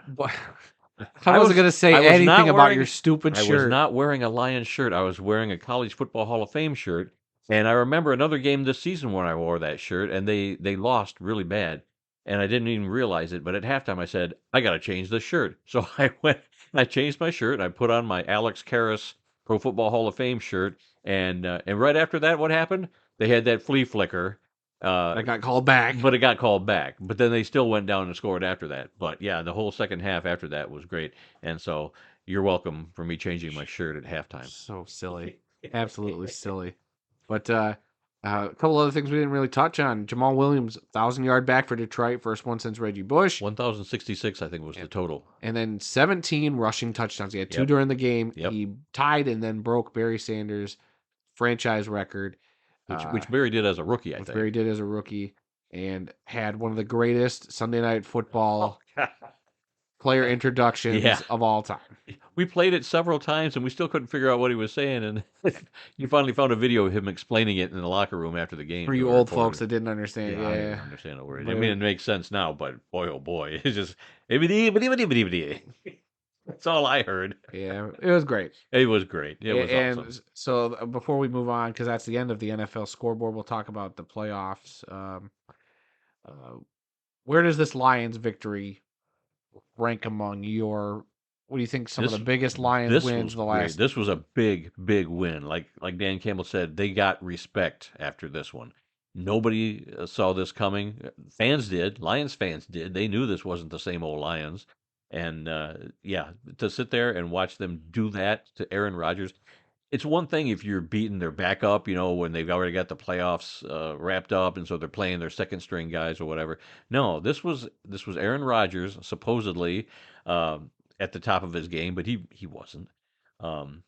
[SPEAKER 2] I wasn't going to say anything about your stupid shirt.
[SPEAKER 1] I was not wearing a Lions shirt. I was wearing a College Football Hall of Fame shirt. And I remember another game this season when I wore that shirt, and they lost really bad. And I didn't even realize it. But at halftime, I said, I got to change this shirt. So I changed my shirt, and I put on my Alex Karras Pro Football Hall of Fame shirt. And right after that, what happened? They had that flea flicker.
[SPEAKER 2] That got called back.
[SPEAKER 1] But it got called back. But then they still went down and scored after that. But yeah, the whole second half after that was great. And so you're welcome for me changing my shirt at halftime.
[SPEAKER 2] So silly. Absolutely silly. But A couple other things we didn't really touch on. Jamal Williams, 1,000-yard back for Detroit, first one since Reggie Bush.
[SPEAKER 1] 1,066, I think, was the total.
[SPEAKER 2] And then 17 rushing touchdowns. He had 2
[SPEAKER 1] Yep.
[SPEAKER 2] during the game.
[SPEAKER 1] Yep.
[SPEAKER 2] He tied and then broke Barry Sanders' franchise record.
[SPEAKER 1] Which Barry did as a rookie, I
[SPEAKER 2] which
[SPEAKER 1] think.
[SPEAKER 2] Barry did as a rookie, and had one of the greatest Sunday Night Football player introductions of all time.
[SPEAKER 1] We played it several times, and we still couldn't figure out what he was saying. And you finally found a video of him explaining it in the locker room after the game.
[SPEAKER 2] For you old folks that didn't understand,
[SPEAKER 1] I didn't understand a word. I mean, it makes sense now, but boy, oh boy, it's just that's all I heard.
[SPEAKER 2] Yeah, it was great.
[SPEAKER 1] It was great. It was awesome.
[SPEAKER 2] So before we move on, because that's the end of the NFL scoreboard, we'll talk about the playoffs. Where does this Lions victory rank among your? What do you think? Some of the biggest Lions wins the last.
[SPEAKER 1] This was a big, big win. Like Dan Campbell said, they got respect after this one. Nobody saw this coming. Fans did. Lions fans did. They knew this wasn't the same old Lions. And to sit there and watch them do that to Aaron Rodgers, it's one thing if you're beating their backup, when they've already got the playoffs wrapped up, and so they're playing their second string guys or whatever. No, this was Aaron Rodgers supposedly at the top of his game, but he wasn't.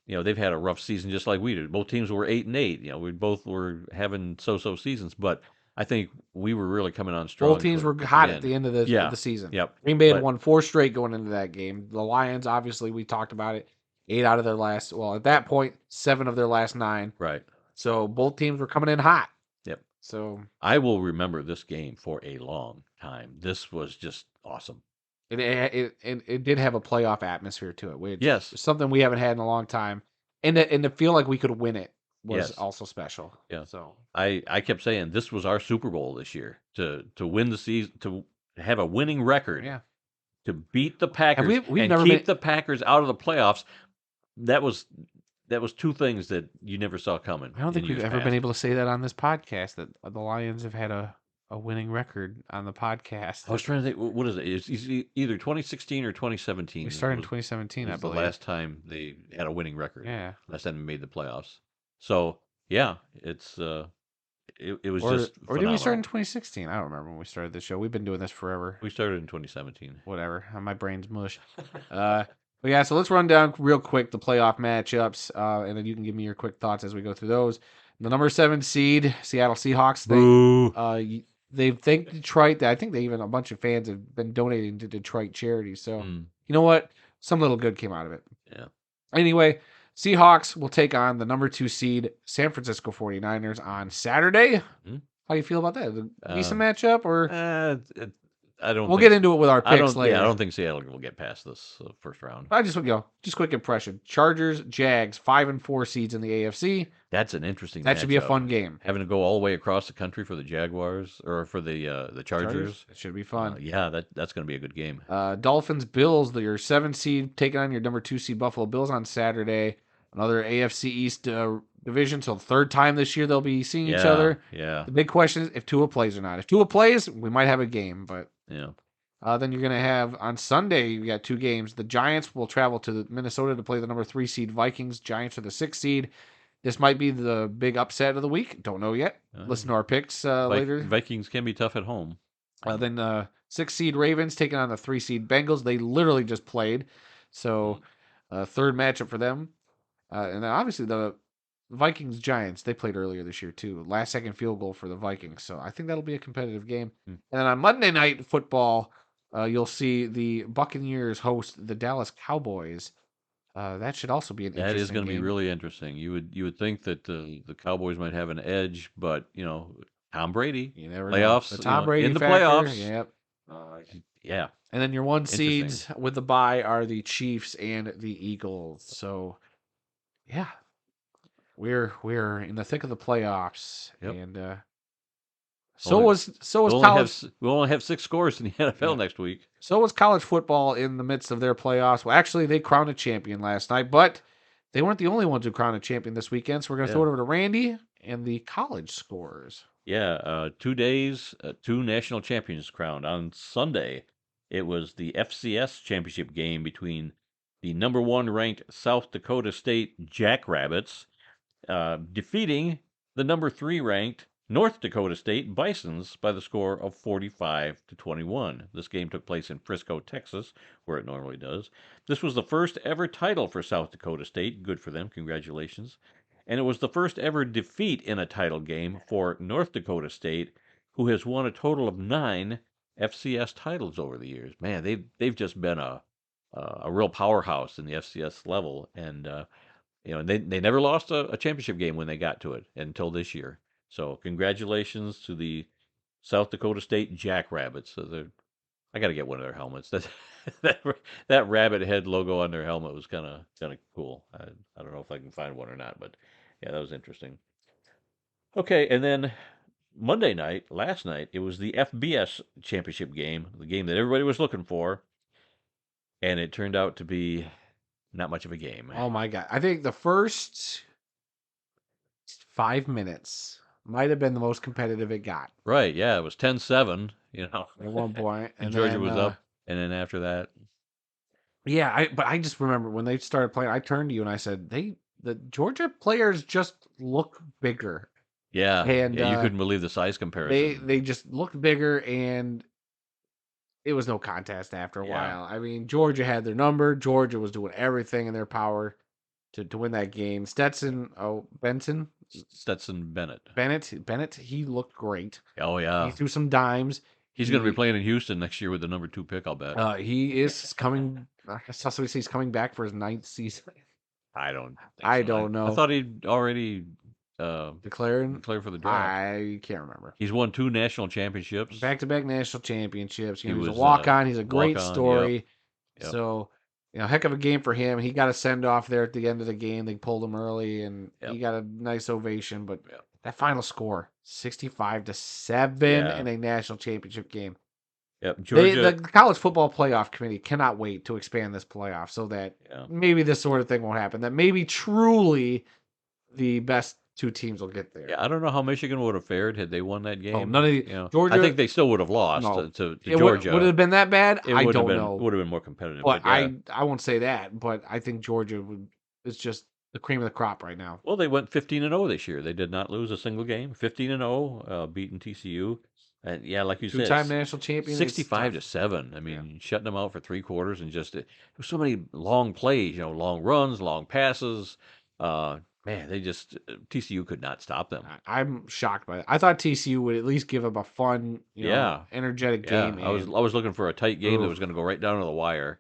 [SPEAKER 1] They've had a rough season just like we did. Both teams were 8-8. We both were having so-so seasons, but I think we were really coming on strong.
[SPEAKER 2] Both teams were hot at the end of the season.
[SPEAKER 1] Yep.
[SPEAKER 2] Green Bay had won 4 straight going into that game. The Lions, obviously, we talked about it. 8 out of their last, at that point, 7 of their last 9.
[SPEAKER 1] Right.
[SPEAKER 2] So both teams were coming in hot.
[SPEAKER 1] Yep.
[SPEAKER 2] So
[SPEAKER 1] I will remember this game for a long time. This was just awesome.
[SPEAKER 2] It did have a playoff atmosphere to it, which
[SPEAKER 1] is
[SPEAKER 2] something we haven't had in a long time. And to feel like we could win it was also special.
[SPEAKER 1] Yeah.
[SPEAKER 2] So
[SPEAKER 1] I kept saying this was our Super Bowl this year to win the season, to have a winning record.
[SPEAKER 2] Yeah.
[SPEAKER 1] To beat the Packers
[SPEAKER 2] we've
[SPEAKER 1] and keep the Packers out of the playoffs. That was 2 things that you never saw coming.
[SPEAKER 2] I don't think we've ever been able to say that on this podcast, that the Lions have had a winning record on the podcast.
[SPEAKER 1] I was trying to think, what is it? It's either 2016 or 2017.
[SPEAKER 2] We started in 2017, I believe.
[SPEAKER 1] The last time they had a winning record.
[SPEAKER 2] Yeah.
[SPEAKER 1] Last time they made the playoffs. So, yeah, it's it was just
[SPEAKER 2] Or
[SPEAKER 1] phenomenal.
[SPEAKER 2] did we start in 2016? I don't remember when we started this show. We've been doing this forever.
[SPEAKER 1] We started in 2017.
[SPEAKER 2] Whatever. My brain's mush. But yeah, so let's run down real quick the playoff matchups, and then you can give me your quick thoughts as we go through those. The number 7 seed, Seattle Seahawks. They thanked Detroit. I think a bunch of fans have been donating to Detroit charities. So you know what? Some little good came out of it.
[SPEAKER 1] Yeah.
[SPEAKER 2] Anyway, Seahawks will take on the number 2 seed, San Francisco 49ers on Saturday. How do you feel about that? A decent matchup, or
[SPEAKER 1] I don't.
[SPEAKER 2] We'll get into it with our picks later.
[SPEAKER 1] Yeah, I don't think Seattle will get past this first round.
[SPEAKER 2] Just quick impression: Chargers, Jags, 5 and 4 seeds in the AFC.
[SPEAKER 1] That's an interesting.
[SPEAKER 2] That should be a fun game.
[SPEAKER 1] Having to go all the way across the country for the Jaguars or for the Chargers.
[SPEAKER 2] It should be fun.
[SPEAKER 1] That's going to be a good game.
[SPEAKER 2] Dolphins, Bills, your 7 seed taking on your number 2 seed Buffalo Bills on Saturday. Another AFC East division. So the 3rd time this year they'll be seeing each other.
[SPEAKER 1] Yeah.
[SPEAKER 2] The big question is if Tua plays or not. If Tua plays, we might have a game, but.
[SPEAKER 1] Yeah.
[SPEAKER 2] Then you're going to have on Sunday, you got 2 games. The Giants will travel to Minnesota to play the number 3 seed Vikings. Giants are the 6th seed. This might be the big upset of the week. Don't know yet. Listen to our picks later.
[SPEAKER 1] Vikings can be tough at home.
[SPEAKER 2] Then 6th seed Ravens taking on the 3 seed Bengals. They literally just played. So 3rd matchup for them. And then obviously the Vikings Giants, they played earlier this year too. Last second field goal for the Vikings. So I think that'll be a competitive game. And then on Monday Night Football, you'll see the Buccaneers host the Dallas Cowboys. That should also be an interesting game.
[SPEAKER 1] That is going to be really interesting. You would think that the Cowboys might have an edge, but Tom Brady,
[SPEAKER 2] you never
[SPEAKER 1] playoffs,
[SPEAKER 2] know. The Tom Brady
[SPEAKER 1] in the
[SPEAKER 2] factor,
[SPEAKER 1] playoffs.
[SPEAKER 2] Yep.
[SPEAKER 1] Yeah.
[SPEAKER 2] And then your 1 seeds with the bye are the Chiefs and the Eagles. So yeah. We're in the thick of the playoffs, and so was college.
[SPEAKER 1] We'll only have 6 scores in the NFL next week.
[SPEAKER 2] So was college football in the midst of their playoffs. Well, actually, they crowned a champion last night, but they weren't the only ones who crowned a champion this weekend. So we're going to throw it over to Randy and the college scores.
[SPEAKER 1] Yeah, 2 days, 2 national champions crowned. On Sunday, it was the FCS championship game between the number 1 ranked South Dakota State Jackrabbits. Defeating the number 3 ranked North Dakota State Bisons by the score of 45-21. This game took place in Frisco, Texas, where it normally does. This was the first ever title for South Dakota State. Good for them. Congratulations. And it was the first ever defeat in a title game for North Dakota State, who has won a total of 9 FCS titles over the years. Man, they've just been a real powerhouse in the FCS level, and they never lost a championship game when they got to it until this year. So congratulations to the South Dakota State Jackrabbits. I got to get one of their helmets. That that rabbit head logo on their helmet was kind of cool. I don't know if I can find one or not, but yeah, that was interesting. Okay, and then Monday night, last night, it was the FBS championship game, the game that everybody was looking for, and it turned out to be not much of a game.
[SPEAKER 2] Oh my God. I think the first 5 minutes might have been the most competitive it got
[SPEAKER 1] Right, yeah, it was 10-7,
[SPEAKER 2] at one point.
[SPEAKER 1] and
[SPEAKER 2] And
[SPEAKER 1] Georgia
[SPEAKER 2] then,
[SPEAKER 1] was up, and then after that,
[SPEAKER 2] yeah, but I just remember when they started playing, I turned to you and I said, the Georgia players just look bigger.
[SPEAKER 1] yeah,
[SPEAKER 2] And
[SPEAKER 1] you couldn't believe the size comparison.
[SPEAKER 2] they just looked bigger, and it was no contest after a
[SPEAKER 1] Yeah.
[SPEAKER 2] while. I mean, Georgia had their number. Georgia was doing everything in their power to win that game. Benson,
[SPEAKER 1] Stetson Bennett.
[SPEAKER 2] Bennett, he looked great.
[SPEAKER 1] Oh
[SPEAKER 2] He
[SPEAKER 1] yeah,
[SPEAKER 2] threw some dimes.
[SPEAKER 1] he's going to be playing in Houston next year with the number 2 pick. I'll bet.
[SPEAKER 2] He is coming. I saw somebody say he's coming back for his 9th season.
[SPEAKER 1] I don't. Think
[SPEAKER 2] I
[SPEAKER 1] so.
[SPEAKER 2] don't know.
[SPEAKER 1] I thought he'd already
[SPEAKER 2] Declaring?
[SPEAKER 1] declared for the draft.
[SPEAKER 2] I can't remember.
[SPEAKER 1] He's won 2 national championships.
[SPEAKER 2] Back-to-back national championships.
[SPEAKER 1] He
[SPEAKER 2] He's
[SPEAKER 1] was,
[SPEAKER 2] a walk-on. He's a great
[SPEAKER 1] walk-on,
[SPEAKER 2] story.
[SPEAKER 1] Yep.
[SPEAKER 2] So, heck of a game for him. He got a send-off there at the end of the game. They pulled him early, and he got a nice ovation. But that final score, 65-7 in a national championship game.
[SPEAKER 1] Yep, Georgia.
[SPEAKER 2] The college football playoff committee cannot wait to expand this playoff so that maybe this sort of thing won't happen. That maybe truly the best 2 teams will get there.
[SPEAKER 1] Yeah, I don't know how Michigan would have fared had they won that game.
[SPEAKER 2] Oh, none of the, Georgia.
[SPEAKER 1] I think they still would have lost to Georgia.
[SPEAKER 2] Would it have been that bad? I don't
[SPEAKER 1] know.
[SPEAKER 2] know.
[SPEAKER 1] Would have been more competitive.
[SPEAKER 2] But I won't say that. But I think Georgia is just the cream of the crop right now.
[SPEAKER 1] Well, they went 15-0 this year. They did not lose a single game. 15-0, beating TCU. And yeah, like you said,
[SPEAKER 2] 2-time national champion.
[SPEAKER 1] 65-7. I mean, shutting them out for 3 quarters, and just so many long plays. Long runs, long passes. Man, they just TCU could not stop them.
[SPEAKER 2] I'm shocked by it. I thought TCU would at least give them a fun, energetic game.
[SPEAKER 1] I was looking for a tight game that was going to go right down to the wire,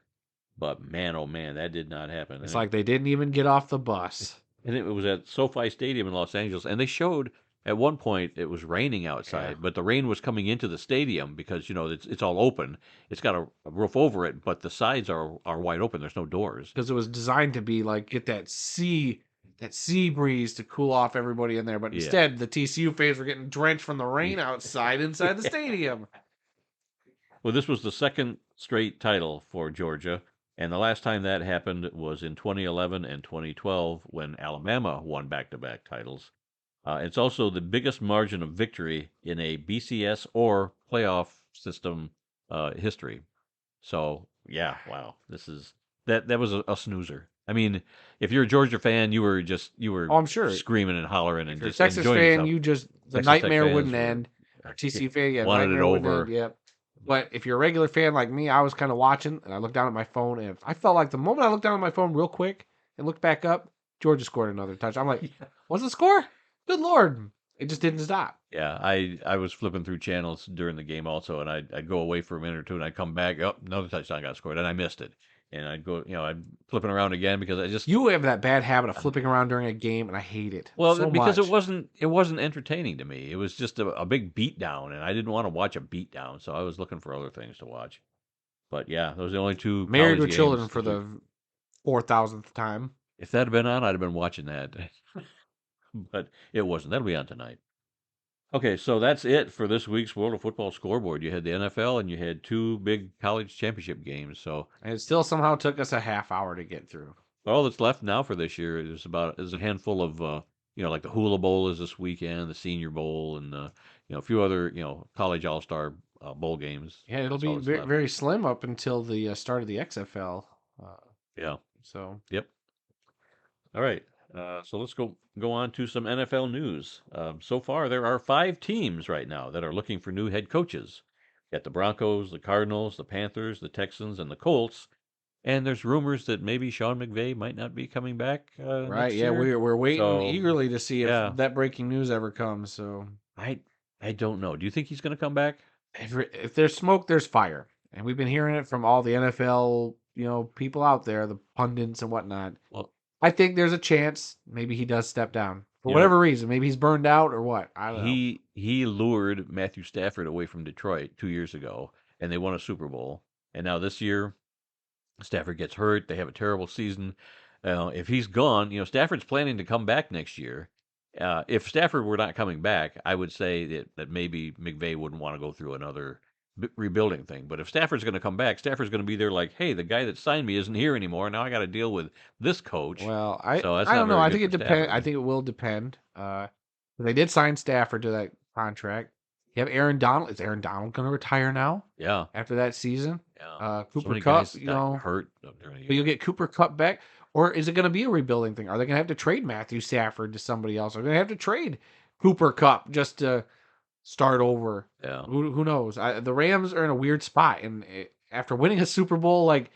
[SPEAKER 1] but man, oh man, that did not happen.
[SPEAKER 2] It's like they didn't even get off the bus.
[SPEAKER 1] And it was at SoFi Stadium in Los Angeles, and they showed at one point it was raining outside, but the rain was coming into the stadium because it's all open. It's got a roof over it, but the sides are wide open. There's no doors
[SPEAKER 2] because it was designed to be like get that sea breeze to cool off everybody in there. But instead, the TCU fans were getting drenched from the rain outside inside the stadium.
[SPEAKER 1] Well, this was the second straight title for Georgia, and the last time that happened was in 2011 and 2012 when Alabama won back-to-back titles. It's also the biggest margin of victory in a BCS or playoff system history. So, yeah, wow, this is that was a snoozer. I mean, if you're a Georgia fan, you were
[SPEAKER 2] I'm sure
[SPEAKER 1] screaming and hollering and just
[SPEAKER 2] Texas
[SPEAKER 1] enjoying
[SPEAKER 2] fan,
[SPEAKER 1] yourself.
[SPEAKER 2] the nightmare wouldn't end. TCU fan,
[SPEAKER 1] wanted it over.
[SPEAKER 2] Yep. But if you're a regular fan like me, I was kind of watching, and I looked down at my phone, and I felt like the moment I looked down at my phone real quick and looked back up, Georgia scored another touch. I'm like, what's the score? Good Lord. It just didn't stop.
[SPEAKER 1] Yeah, I was flipping through channels during the game also, and I'd go away for a minute or two, and I'd come back, another touchdown got scored, and I missed it. And I'd go, I'd flipping around again because
[SPEAKER 2] You have that bad habit of flipping around during a game, and I hate it.
[SPEAKER 1] Well,
[SPEAKER 2] so
[SPEAKER 1] because
[SPEAKER 2] much.
[SPEAKER 1] it wasn't entertaining to me. It was just a big beatdown, and I didn't want to watch a beatdown, so I was looking for other things to watch. But yeah, those are the only 2
[SPEAKER 2] Married with
[SPEAKER 1] games
[SPEAKER 2] Children for the 4,000th time.
[SPEAKER 1] If that had been on, I'd have been watching that. But it wasn't. That'll be on tonight. Okay, so that's it for this week's World of Football scoreboard. You had the NFL and you had 2 big college championship games. So
[SPEAKER 2] and it still somehow took us a half hour to get through.
[SPEAKER 1] All that's left now for this year is a handful of like the Hula Bowl is this weekend, the Senior Bowl, and a few other college all-star bowl games.
[SPEAKER 2] Yeah, it'll be very slim up until the start of the XFL.
[SPEAKER 1] Yeah.
[SPEAKER 2] So.
[SPEAKER 1] Yep. All right. So let's go on to some NFL news. So far, there are 5 teams right now that are looking for new head coaches. Got the Broncos, the Cardinals, the Panthers, the Texans, and the Colts. And there's rumors that maybe Sean McVay might not be coming back
[SPEAKER 2] Right?
[SPEAKER 1] next
[SPEAKER 2] Yeah,
[SPEAKER 1] year.
[SPEAKER 2] we're waiting
[SPEAKER 1] So
[SPEAKER 2] eagerly to see if
[SPEAKER 1] yeah,
[SPEAKER 2] that breaking news ever comes. So
[SPEAKER 1] I I don't know. Do you think he's going to come back?
[SPEAKER 2] if there's smoke, there's fire, and we've been hearing it from all the NFL, people out there, the pundits and whatnot.
[SPEAKER 1] Well,
[SPEAKER 2] I think there's a chance maybe he does step down for
[SPEAKER 1] you know,
[SPEAKER 2] whatever reason. Maybe he's burned out or what. I don't know.
[SPEAKER 1] he lured Matthew Stafford away from Detroit 2 years ago, and they won a Super Bowl. And now this year, Stafford gets hurt. They have a terrible season. If he's gone, Stafford's planning to come back next year. If Stafford were not coming back, I would say that maybe McVay wouldn't want to go through another rebuilding thing. But if Stafford's going to come back, Stafford's going to be there like, hey, the guy that signed me isn't here anymore. Now I got to deal with this coach.
[SPEAKER 2] Well, I
[SPEAKER 1] So that's
[SPEAKER 2] I
[SPEAKER 1] not
[SPEAKER 2] don't know.
[SPEAKER 1] very
[SPEAKER 2] I
[SPEAKER 1] good
[SPEAKER 2] think
[SPEAKER 1] for
[SPEAKER 2] it depend. I
[SPEAKER 1] Stafford.
[SPEAKER 2] think it will depend. They did sign Stafford to that contract. You have Aaron Donald. Is Aaron Donald going to retire now
[SPEAKER 1] Yeah,
[SPEAKER 2] after that season?
[SPEAKER 1] yeah. So
[SPEAKER 2] Cooper
[SPEAKER 1] many
[SPEAKER 2] Cup,
[SPEAKER 1] guys got hurt during the
[SPEAKER 2] but you'll
[SPEAKER 1] year.
[SPEAKER 2] get Cooper Cup back, or is it going to be a rebuilding thing? Are they going to have to trade Matthew Stafford to somebody else? Are they going to have to trade Cooper Cup just to start over?
[SPEAKER 1] Yeah,
[SPEAKER 2] Who knows? The Rams are in a weird spot, and after winning a Super Bowl, like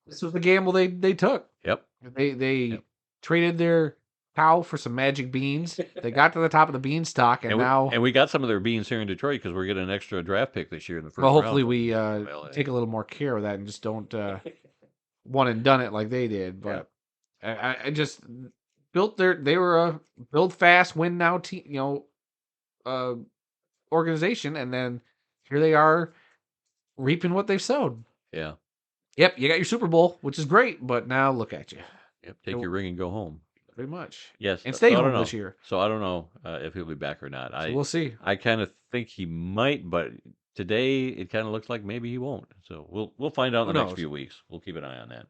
[SPEAKER 2] this was the gamble they took.
[SPEAKER 1] yep,
[SPEAKER 2] They
[SPEAKER 1] yep.
[SPEAKER 2] traded their cow for some magic beans. They got to the top of the beanstalk, and
[SPEAKER 1] And we
[SPEAKER 2] now,
[SPEAKER 1] and we got some of their beans here in Detroit because we're getting an extra draft pick this year in the
[SPEAKER 2] well,
[SPEAKER 1] first round
[SPEAKER 2] hopefully
[SPEAKER 1] from
[SPEAKER 2] we
[SPEAKER 1] LA.
[SPEAKER 2] take a little more care of that and just don't one and done it like they did.
[SPEAKER 1] Yeah,
[SPEAKER 2] But I just built they were a build fast, win now team, uh, organization, and then here they are reaping what they've sowed.
[SPEAKER 1] yeah,
[SPEAKER 2] Yep, you got your Super Bowl, which is great, but now look at you.
[SPEAKER 1] yep. Take your ring and go home.
[SPEAKER 2] Pretty much.
[SPEAKER 1] Yes.
[SPEAKER 2] And
[SPEAKER 1] So
[SPEAKER 2] stay
[SPEAKER 1] I don't
[SPEAKER 2] home
[SPEAKER 1] know.
[SPEAKER 2] this year.
[SPEAKER 1] So I don't know if he'll be back or not.
[SPEAKER 2] So
[SPEAKER 1] I
[SPEAKER 2] we'll see.
[SPEAKER 1] I kind of think he might, but today it kind of looks like maybe he won't. So we'll find out in
[SPEAKER 2] Who
[SPEAKER 1] the next
[SPEAKER 2] knows?
[SPEAKER 1] few weeks. We'll keep an eye on that.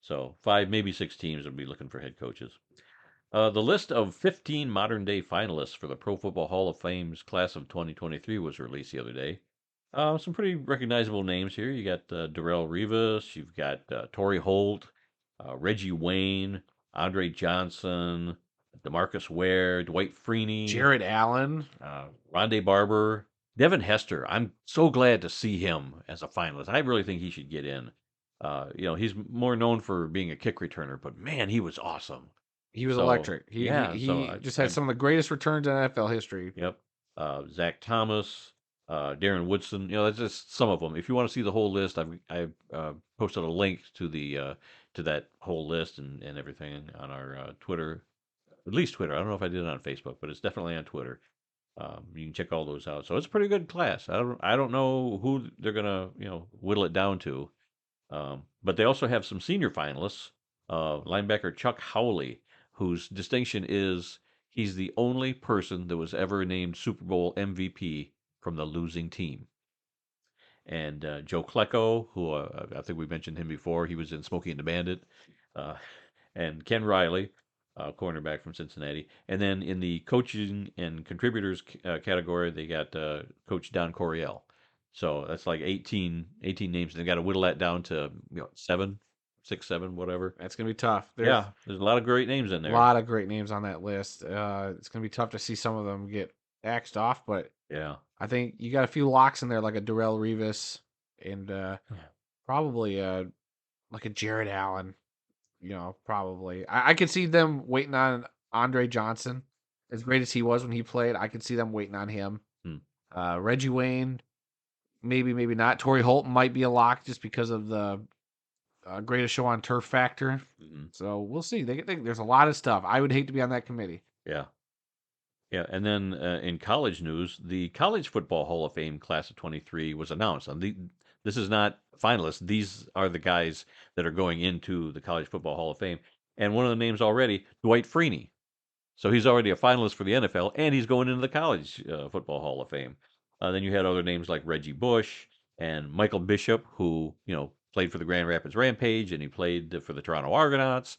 [SPEAKER 1] So 5, maybe 6 teams will be looking for head coaches. The list of 15 modern day finalists for the Pro Football Hall of Fame's class of 2023 was released the other day. Some pretty recognizable names here. You got Darrell Rivas, you've got Torrey Holt, Reggie Wayne, Andre Johnson, Demarcus Ware, Dwight Freeney,
[SPEAKER 2] Jared Allen.
[SPEAKER 1] Rondé Barber, Devin Hester. I'm so glad to see him as a finalist. I really think he should get in. He's more known for being a kick returner, but man, he was awesome.
[SPEAKER 2] He was
[SPEAKER 1] So
[SPEAKER 2] electric.
[SPEAKER 1] yeah, so
[SPEAKER 2] He just had some of the greatest returns in NFL history.
[SPEAKER 1] yep. Zach Thomas, Darren Woodson. That's just some of them. If you want to see the whole list, I've posted a link to that whole list and everything on our Twitter, at least Twitter. I don't know if I did it on Facebook, but it's definitely on Twitter. You can check all those out. So it's a pretty good class. I don't know who they're gonna whittle it down to, but they also have some senior finalists. Linebacker Chuck Howley, whose distinction is he's the only person that was ever named Super Bowl MVP from the losing team. And Joe Klecko, who I think we mentioned him before, he was in Smokey and the Bandit, uh, and Ken Riley, cornerback from Cincinnati. And then in the coaching and contributors category, they got Coach Don Coryell. So that's like 18 names. They got to whittle that down to 7, 6, 7, whatever.
[SPEAKER 2] That's gonna be tough. There's
[SPEAKER 1] Yeah, there's a lot of great names in
[SPEAKER 2] a
[SPEAKER 1] there.
[SPEAKER 2] lot of great names on that list. It's gonna be tough to see some of them get axed off, but
[SPEAKER 1] Yeah.
[SPEAKER 2] I think you got a few locks in there, like a Darrell Rivas and probably like a Jared Allen. Probably. I could see them waiting on Andre Johnson, as great as he was when he played. I could see them waiting on him.
[SPEAKER 1] Hmm.
[SPEAKER 2] Reggie Wayne, maybe, maybe not. Torrey Holt might be a lock just because of the greatest show on turf factor.
[SPEAKER 1] Mhm.
[SPEAKER 2] So we'll see. There's a lot of stuff. I would hate to be on that committee.
[SPEAKER 1] Yeah. Yeah, and then in college news, the College Football Hall of Fame class of 23 was announced. This is not finalists. These are the guys that are going into the College Football Hall of Fame. And one of the names already, Dwight Freeney. So he's already a finalist for the NFL, and he's going into the College Football Hall of Fame. Then you had other names like Reggie Bush and Michael Bishop, who played for the Grand Rapids Rampage, and he played for the Toronto Argonauts.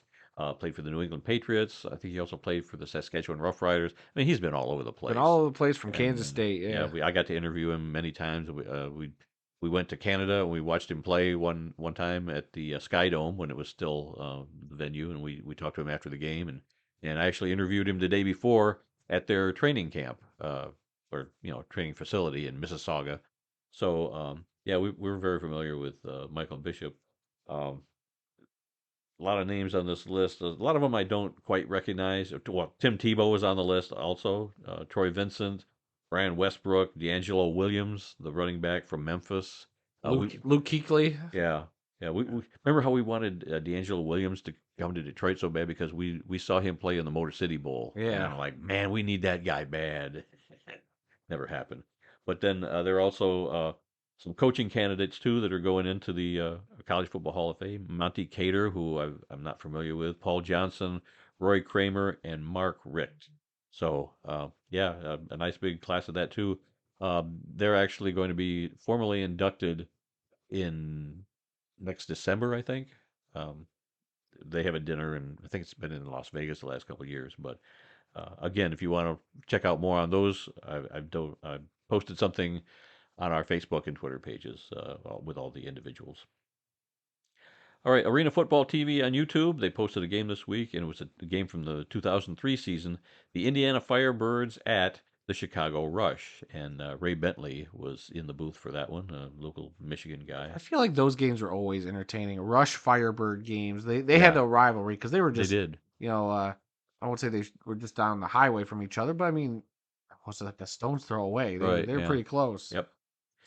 [SPEAKER 1] Played for the New England Patriots. I think he also played for the Saskatchewan Roughriders. I mean, he's been all over the place.
[SPEAKER 2] Been all over the place from Kansas
[SPEAKER 1] And
[SPEAKER 2] State. Yeah.
[SPEAKER 1] I got to interview him many times. We went to Canada and we watched him play one time at the Sky Dome when it was still the venue, and we talked to him after the game, and and I actually interviewed him the day before at their training camp, or training facility in Mississauga. So yeah, we're very familiar with Michael Bishop. Um, a lot of names on this list. A lot of them I don't quite recognize. Well, Tim Tebow was on the list also. Troy Vincent, Brian Westbrook, D'Angelo Williams, the running back from Memphis.
[SPEAKER 2] Luke Kuechly.
[SPEAKER 1] Yeah, yeah. We remember how we wanted D'Angelo Williams to come to Detroit so bad because we saw him play in the Motor City Bowl, and
[SPEAKER 2] Yeah.
[SPEAKER 1] I'm like, man, we need that guy bad. Never happened. But then there are also some coaching candidates too that are going into the College Football Hall of Fame. Monty Cater, who I'm not familiar with, Paul Johnson, Roy Kramer, and Mark Richt. So yeah, a nice big class of that too. They're actually going to be formally inducted in next December, I think. Um, they have a dinner, and I think it's been in Las Vegas the last couple of years. But again, if you want to check out more on those, I've posted something on our Facebook and Twitter pages with all the individuals. All right, Arena Football TV on YouTube. They posted a game this week, and it was a game from the 2003 season. The Indiana Firebirds at the Chicago Rush, and Ray Bentley was in the booth for that one, a local Michigan guy.
[SPEAKER 2] I feel like those games were always entertaining. Rush Firebird games. They had
[SPEAKER 1] Yeah,
[SPEAKER 2] a rivalry because they were
[SPEAKER 1] they
[SPEAKER 2] just,
[SPEAKER 1] did.
[SPEAKER 2] I won't say they were just down the highway from each other, but I mean, was it like a stone's throw away?
[SPEAKER 1] Right.
[SPEAKER 2] They were
[SPEAKER 1] Yeah.
[SPEAKER 2] pretty close.
[SPEAKER 1] Yep.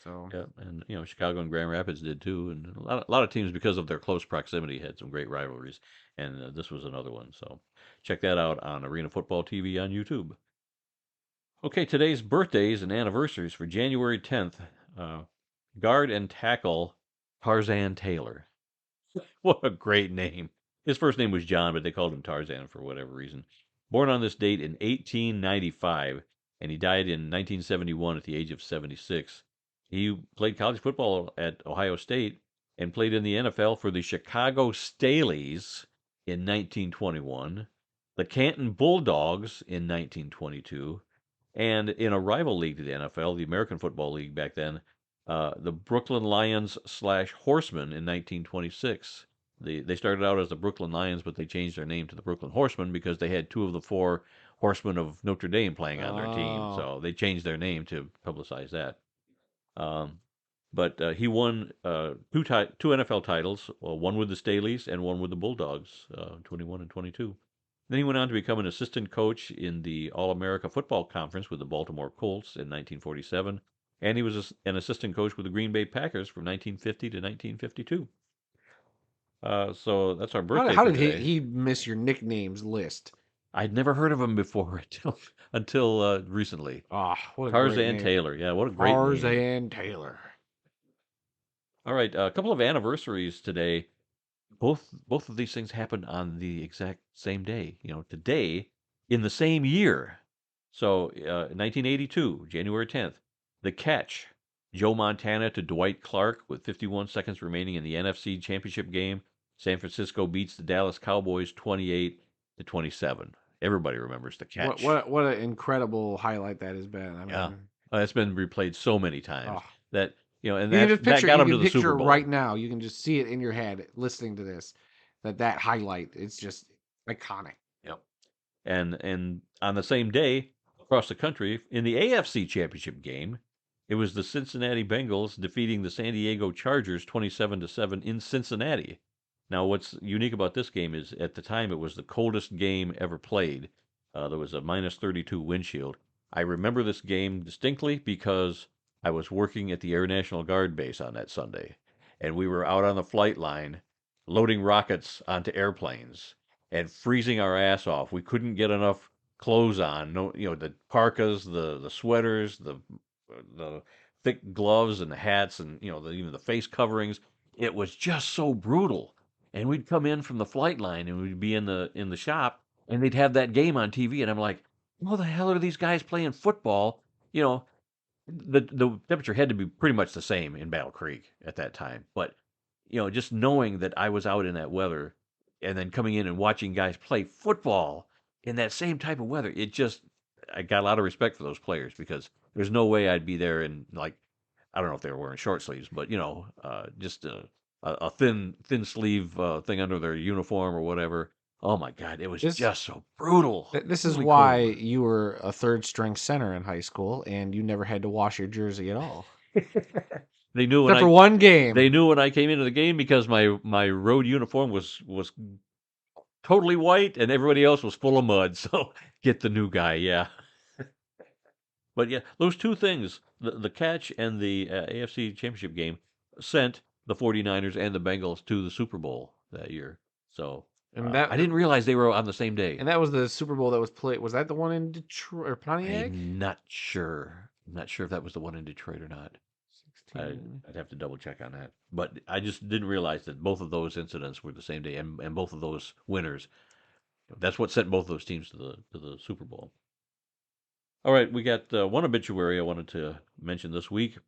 [SPEAKER 2] So
[SPEAKER 1] Yep. And Chicago and Grand Rapids did too, and a lot of teams because of their close proximity had some great rivalries, and this was another one. So check that out on Arena Football TV on YouTube. Okay, today's birthdays and anniversaries for January 10th. Uh, guard and tackle Tarzan Taylor. What a great name. His first name was John, but they called him Tarzan for whatever reason. Born on this date in 1895, and he died in 1971 at the age of 76. He played college football at Ohio State and played in the NFL for the Chicago Staleys in 1921, the Canton Bulldogs in 1922, and in a rival league to the NFL, the American Football League back then, the Brooklyn Lions slash Horsemen in 1926. They started out as the Brooklyn Lions, but they changed their name to the Brooklyn Horsemen because they had two of the four Horsemen of Notre Dame playing on their team.
[SPEAKER 2] oh,
[SPEAKER 1] So they changed their name to publicize that. Um, but he won two NFL titles, one with the Staleys and one with the Bulldogs, 21 and 22. Then he went on to become an assistant coach in the All America Football Conference with the Baltimore Colts in 1947, and he was an assistant coach with the Green Bay Packers from 1950 to 1952. So that's our birthday
[SPEAKER 2] how
[SPEAKER 1] for
[SPEAKER 2] did
[SPEAKER 1] today.
[SPEAKER 2] he miss your nicknames list?
[SPEAKER 1] I'd never heard of him before until recently.
[SPEAKER 2] Ah, what a great
[SPEAKER 1] Tarzan
[SPEAKER 2] name.
[SPEAKER 1] Taylor. Yeah, what a great name.
[SPEAKER 2] Tarzan Taylor.
[SPEAKER 1] All right, a couple of anniversaries today. Both of these things happened on the exact same day. Today in the same year. So, 1982, January 10th, The Catch, Joe Montana to Dwight Clark with 51 seconds remaining in the NFC Championship game. San Francisco beats the Dallas Cowboys 28-27. Everybody remembers The Catch.
[SPEAKER 2] What an incredible highlight that has been. I
[SPEAKER 1] Yeah,
[SPEAKER 2] mean,
[SPEAKER 1] it's been replayed so many times
[SPEAKER 2] oh,
[SPEAKER 1] that and
[SPEAKER 2] you can
[SPEAKER 1] that
[SPEAKER 2] just
[SPEAKER 1] that
[SPEAKER 2] picture
[SPEAKER 1] got
[SPEAKER 2] you
[SPEAKER 1] him to
[SPEAKER 2] can
[SPEAKER 1] the Super
[SPEAKER 2] picture it
[SPEAKER 1] Bowl.
[SPEAKER 2] right now. You can just see it in your head listening to this. That highlight, it's just iconic.
[SPEAKER 1] Yep. And on the same day, across the country, in the AFC Championship game, it was the Cincinnati Bengals defeating the San Diego Chargers 27-7 in Cincinnati. Now, what's unique about this game is at the time it was the coldest game ever played. There was a minus 32 wind chill. I remember this game distinctly because I was working at the Air National Guard base on that Sunday, and we were out on the flight line loading rockets onto airplanes and freezing our ass off. We couldn't get enough clothes on. No, the parkas, the sweaters, the thick gloves and the hats, and even the face coverings. It was just so brutal. And we'd come in from the flight line and we'd be in the shop and they'd have that game on TV and I'm like, how the hell are these guys playing football? You know, the temperature had to be pretty much the same in Battle Creek at that time. But just knowing that I was out in that weather and then coming in and watching guys play football in that same type of weather, I got a lot of respect for those players because there's no way I'd be there in like, I don't know if they were wearing short sleeves, but just a thin sleeve thing under their uniform or whatever. Oh my God, it was
[SPEAKER 2] This
[SPEAKER 1] just so brutal.
[SPEAKER 2] this is
[SPEAKER 1] Really
[SPEAKER 2] why
[SPEAKER 1] cold.
[SPEAKER 2] you were a third string center in high school and you never had to wash your jersey at all.
[SPEAKER 1] They knew when
[SPEAKER 2] Except for
[SPEAKER 1] I
[SPEAKER 2] one game.
[SPEAKER 1] they knew when I came into the game because my road uniform was totally white and everybody else was full of mud. So get the new guy, yeah. But yeah, those two things, the catch and the AFC Championship game, sent the 49ers and the Bengals to the Super Bowl that year. So
[SPEAKER 2] And
[SPEAKER 1] I didn't realize they were on the same day.
[SPEAKER 2] that was the Super Bowl that was played. Was that the one in Detroit or Pontiac?
[SPEAKER 1] I'm not sure. I'm not sure if that was the one in Detroit or not.
[SPEAKER 2] 16.
[SPEAKER 1] I'd have to double check on that. But I just didn't realize that both of those incidents were the same day, and both of those winners. That's what sent both of those teams to the Super Bowl. All right, we got one obituary I wanted to mention this week.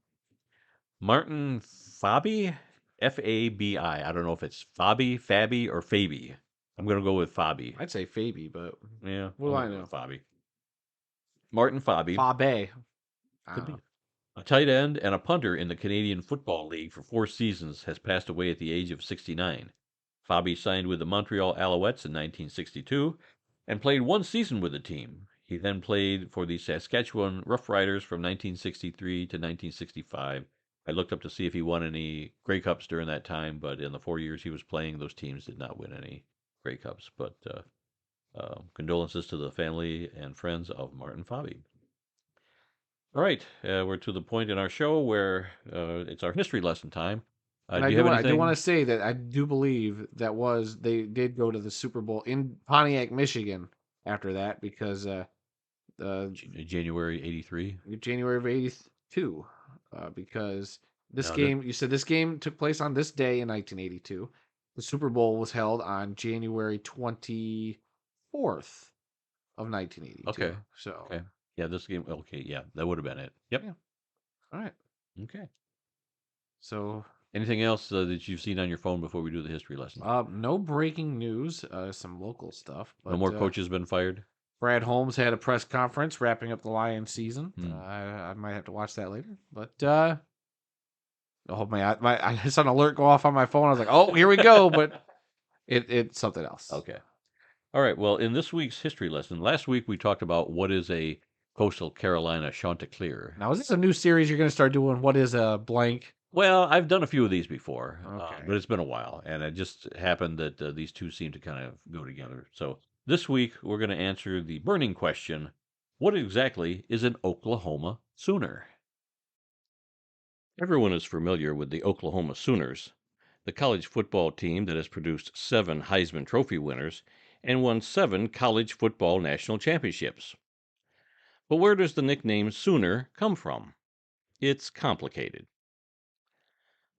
[SPEAKER 1] Martin Fabi, Fabi. I don't know if it's Fabi, or Fabi. I'm going to go with Fabi.
[SPEAKER 2] I'd say Fabi, but
[SPEAKER 1] Yeah,
[SPEAKER 2] what do I
[SPEAKER 1] I'll go
[SPEAKER 2] know?
[SPEAKER 1] with Fabi. Martin Fabi.
[SPEAKER 2] Fabe.
[SPEAKER 1] Could be. A tight end and a punter in the Canadian Football League for 4 seasons has passed away at the age of 69. Fabi signed with the Montreal Alouettes in 1962 and played 1 season with the team. He then played for the Saskatchewan Roughriders from 1963 to 1965. I looked up to see if he won any Grey Cups during that time, but in the 4 years he was playing, those teams did not win any Grey Cups. But condolences to the family and friends of Martin Fabi. All right, we're to the point in our show where it's our history lesson time.
[SPEAKER 2] And
[SPEAKER 1] Do you have
[SPEAKER 2] I do want
[SPEAKER 1] anything?
[SPEAKER 2] to say that I do believe they did go to the Super Bowl in Pontiac, Michigan after that because
[SPEAKER 1] January '83.
[SPEAKER 2] January of '82 because this
[SPEAKER 1] No, that,
[SPEAKER 2] game you said this game took place on this day in 1982. The Super Bowl was held on January 24th of 1982.
[SPEAKER 1] okay,
[SPEAKER 2] So
[SPEAKER 1] okay, yeah, this game. Okay, yeah, that would have been it. Yep.
[SPEAKER 2] yeah, all right.
[SPEAKER 1] Okay.
[SPEAKER 2] So
[SPEAKER 1] Anything else that you've seen on your phone before we do the history lesson?
[SPEAKER 2] no breaking news, some local stuff,
[SPEAKER 1] No
[SPEAKER 2] but
[SPEAKER 1] more coaches been fired.
[SPEAKER 2] Brad Holmes had a press conference wrapping up the Lions season.
[SPEAKER 1] Hmm.
[SPEAKER 2] I might have to watch that later, but oh I had an alert go off on my phone. I was like, oh, here we go, but it's something else.
[SPEAKER 1] Okay. All right. Well, in this week's history lesson, last week we talked about what is a coastal Carolina Chanticleer.
[SPEAKER 2] Now, is this a new series you're going to start doing? What is a blank?
[SPEAKER 1] Well, I've done a few of these before,
[SPEAKER 2] Okay.
[SPEAKER 1] but it's been a while, and it just happened that these two seem to kind of go together. So this week we're going to answer the burning question: what exactly is an Oklahoma Sooner? Everyone is familiar with the Oklahoma Sooners, the college football team that has produced 7 Heisman Trophy winners and won 7 college football national championships. But where does the nickname Sooner come from? It's complicated.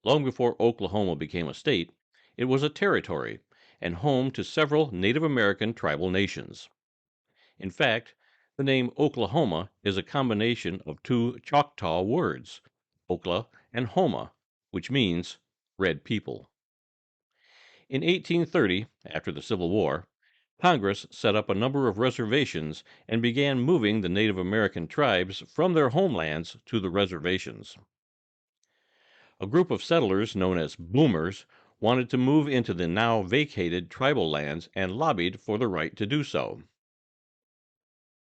[SPEAKER 1] Long before Oklahoma became a state, it was a territory and home to several Native American tribal nations. In fact, the name Oklahoma is a combination of 2 Choctaw words, Okla and Homa, which means red people. In 1830, after the Civil War, Congress set up a number of reservations and began moving the Native American tribes from their homelands to the reservations. A group of settlers known as boomers wanted to move into the now vacated tribal lands and lobbied for the right to do so.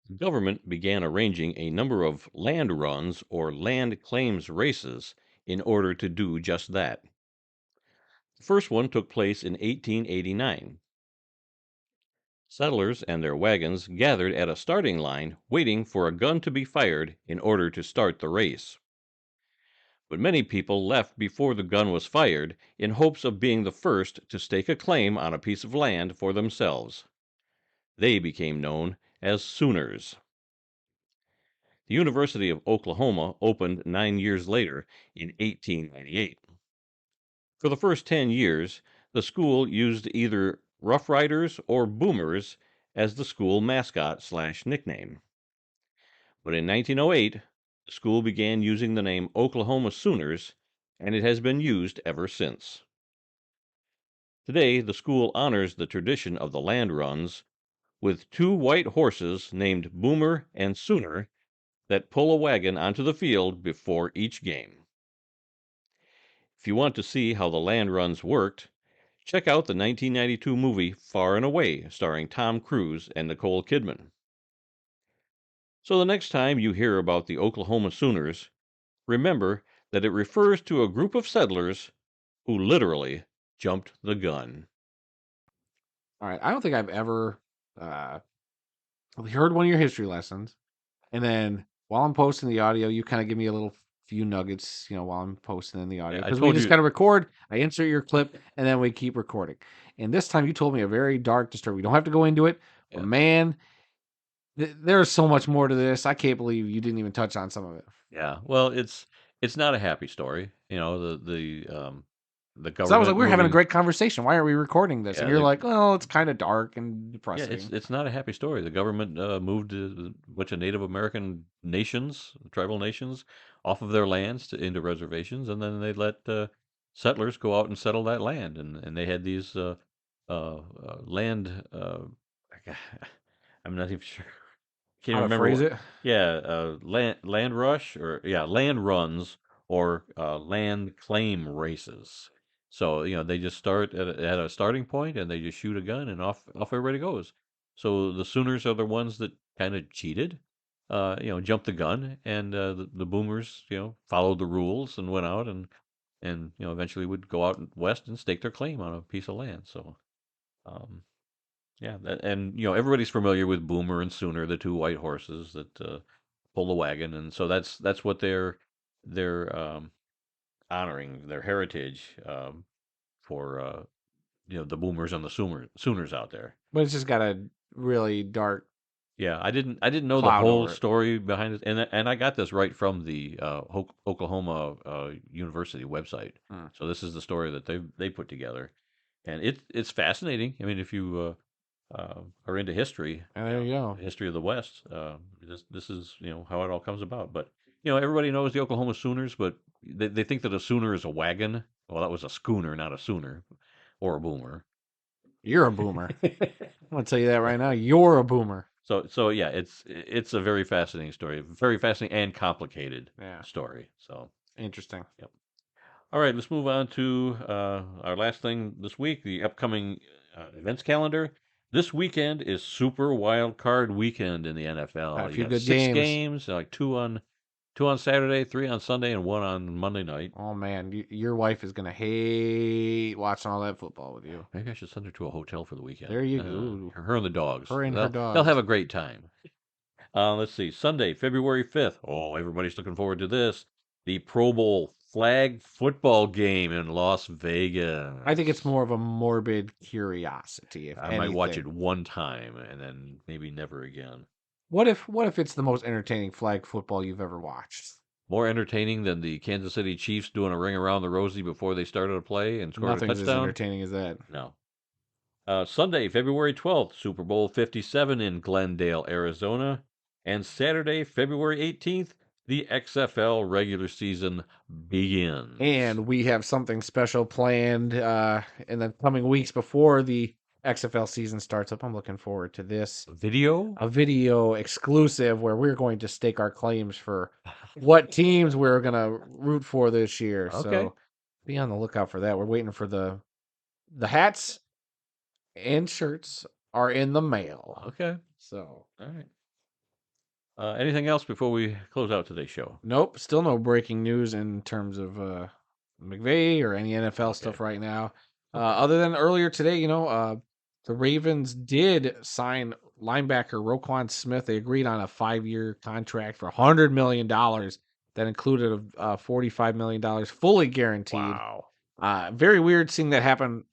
[SPEAKER 1] The government began arranging a number of land runs or land claims races in order to do just that. The first one took place in 1889. Settlers and their wagons gathered at a starting line waiting for a gun to be fired in order to start the race. But many people left before the gun was fired in hopes of being the first to stake a claim on a piece of land for themselves. They became known as Sooners. The University of Oklahoma opened 9 years later in 1898. For the first 10 years, the school used either Rough Riders or Boomers as the school mascot/nickname. But in 1908, the school began using the name Oklahoma Sooners, and it has been used ever since. Today, the school honors the tradition of the land runs with 2 white horses named Boomer and Sooner that pull a wagon onto the field before each game. If you want to see how the land runs worked, Check out the 1992 movie Far and Away, starring Tom Cruise and Nicole Kidman. So the next time you hear about the Oklahoma Sooners, remember that it refers to a group of settlers who literally jumped the gun.
[SPEAKER 2] All right. I don't think I've ever uh, heard one of your history lessons, and then while I'm posting the audio, you kind of give me a little few nuggets, while I'm posting in the audio,
[SPEAKER 1] Yeah, I
[SPEAKER 2] because we
[SPEAKER 1] told
[SPEAKER 2] just
[SPEAKER 1] you.
[SPEAKER 2] kind of record. I insert your clip, and then we keep recording. And this time, you told me a very dark, disturbing. We don't have to go into it, but
[SPEAKER 1] Yeah,
[SPEAKER 2] man, there's so much more to this. I can't believe you didn't even touch on some of it.
[SPEAKER 1] yeah. Well, it's not a happy story. The
[SPEAKER 2] So I was like,
[SPEAKER 1] government
[SPEAKER 2] we were having a
[SPEAKER 1] moving.
[SPEAKER 2] great conversation. Why are we recording this? And
[SPEAKER 1] Yeah,
[SPEAKER 2] you're like, oh, it's kind of dark and
[SPEAKER 1] yeah. It's
[SPEAKER 2] depressing.
[SPEAKER 1] it's not a happy story. The government moved a bunch of Native American nations, tribal nations, off of their lands into reservations, and then they let settlers go out and settle that land, and they had these land. I'm not even sure. Can't
[SPEAKER 2] How
[SPEAKER 1] even
[SPEAKER 2] to
[SPEAKER 1] remember
[SPEAKER 2] phrase
[SPEAKER 1] what.
[SPEAKER 2] it?
[SPEAKER 1] Yeah, land rush or yeah, land runs or land claim races. So they just start at a starting point and they just shoot a gun and off everybody goes. So the Sooners are the ones that kind of cheated, jumped the gun, and the Boomers followed the rules and went out and eventually would go out west and stake their claim on a piece of land. So. Um, yeah, and everybody's familiar with Boomer and Sooner, the two white horses that pull the wagon, and so that's what they're honoring their heritage for the Boomers and the Sooners out there.
[SPEAKER 2] But it's just got a really dark
[SPEAKER 1] Yeah, I didn't know the
[SPEAKER 2] cloud
[SPEAKER 1] whole
[SPEAKER 2] over it.
[SPEAKER 1] story behind it, and I got this right from the Oklahoma University website.
[SPEAKER 2] Hmm.
[SPEAKER 1] So this is the story that they put together, and it's fascinating. I mean, if you are into history,
[SPEAKER 2] And there you go.
[SPEAKER 1] history of the West. This is how it all comes about. But everybody knows the Oklahoma Sooners, but they think that a Sooner is a wagon. Well, that was a schooner, not a Sooner or a boomer.
[SPEAKER 2] You're a boomer. I'm gonna tell you that right now. You're a boomer.
[SPEAKER 1] So yeah, it's a very fascinating story, very fascinating and complicated
[SPEAKER 2] Yeah.
[SPEAKER 1] story. So
[SPEAKER 2] Interesting.
[SPEAKER 1] yep. All right, let's move on to our last thing this week, the upcoming events calendar. This weekend is Super Wild Card Weekend in the
[SPEAKER 2] Got
[SPEAKER 1] NFL.
[SPEAKER 2] a
[SPEAKER 1] You
[SPEAKER 2] few
[SPEAKER 1] got
[SPEAKER 2] good
[SPEAKER 1] six
[SPEAKER 2] games.
[SPEAKER 1] games, like two on Saturday, three on Sunday, and one on Monday night.
[SPEAKER 2] Oh man, your wife is gonna hate watching all that football with you.
[SPEAKER 1] Maybe I should send her to a hotel for the weekend.
[SPEAKER 2] There you go.
[SPEAKER 1] Her and the dogs.
[SPEAKER 2] Her and her
[SPEAKER 1] They'll have
[SPEAKER 2] dogs.
[SPEAKER 1] a great time. Let's see. Sunday, February 5th. Oh, everybody's looking forward to this. The Pro Bowl flag football game in Las
[SPEAKER 2] I think it's
[SPEAKER 1] Vegas.
[SPEAKER 2] more of a morbid curiosity, if
[SPEAKER 1] I might watch
[SPEAKER 2] anything.
[SPEAKER 1] it one time and then maybe never again.
[SPEAKER 2] What if it's the most entertaining flag football you've ever watched?
[SPEAKER 1] More entertaining than the Kansas City Chiefs doing a ring around the Rosie before they started a play and scored a
[SPEAKER 2] Nothing's as
[SPEAKER 1] touchdown?
[SPEAKER 2] entertaining as that.
[SPEAKER 1] No. Sunday, February 12th, Super Bowl 57 in Glendale, Arizona. And Saturday, February 18th, the XFL regular season begins.
[SPEAKER 2] And we have something special planned in the coming weeks before the XFL season starts up. I'm looking forward to this.
[SPEAKER 1] Video?
[SPEAKER 2] A video exclusive where we're going to stake our claims for what teams we're going to root for this year.
[SPEAKER 1] Okay.
[SPEAKER 2] So be on the lookout for that. We're waiting for the hats and shirts are in the mail.
[SPEAKER 1] Okay.
[SPEAKER 2] So,
[SPEAKER 1] All right. Anything else before we close out today's show?
[SPEAKER 2] nope, still no breaking news in terms of McVay or any NFL
[SPEAKER 1] Okay.
[SPEAKER 2] stuff right now.
[SPEAKER 1] Okay.
[SPEAKER 2] Other than earlier today, the Ravens did sign linebacker Roquan Smith. They agreed on a 5-year contract for $100 million that included $45 million fully guaranteed.
[SPEAKER 1] Wow.
[SPEAKER 2] Very weird seeing that happen.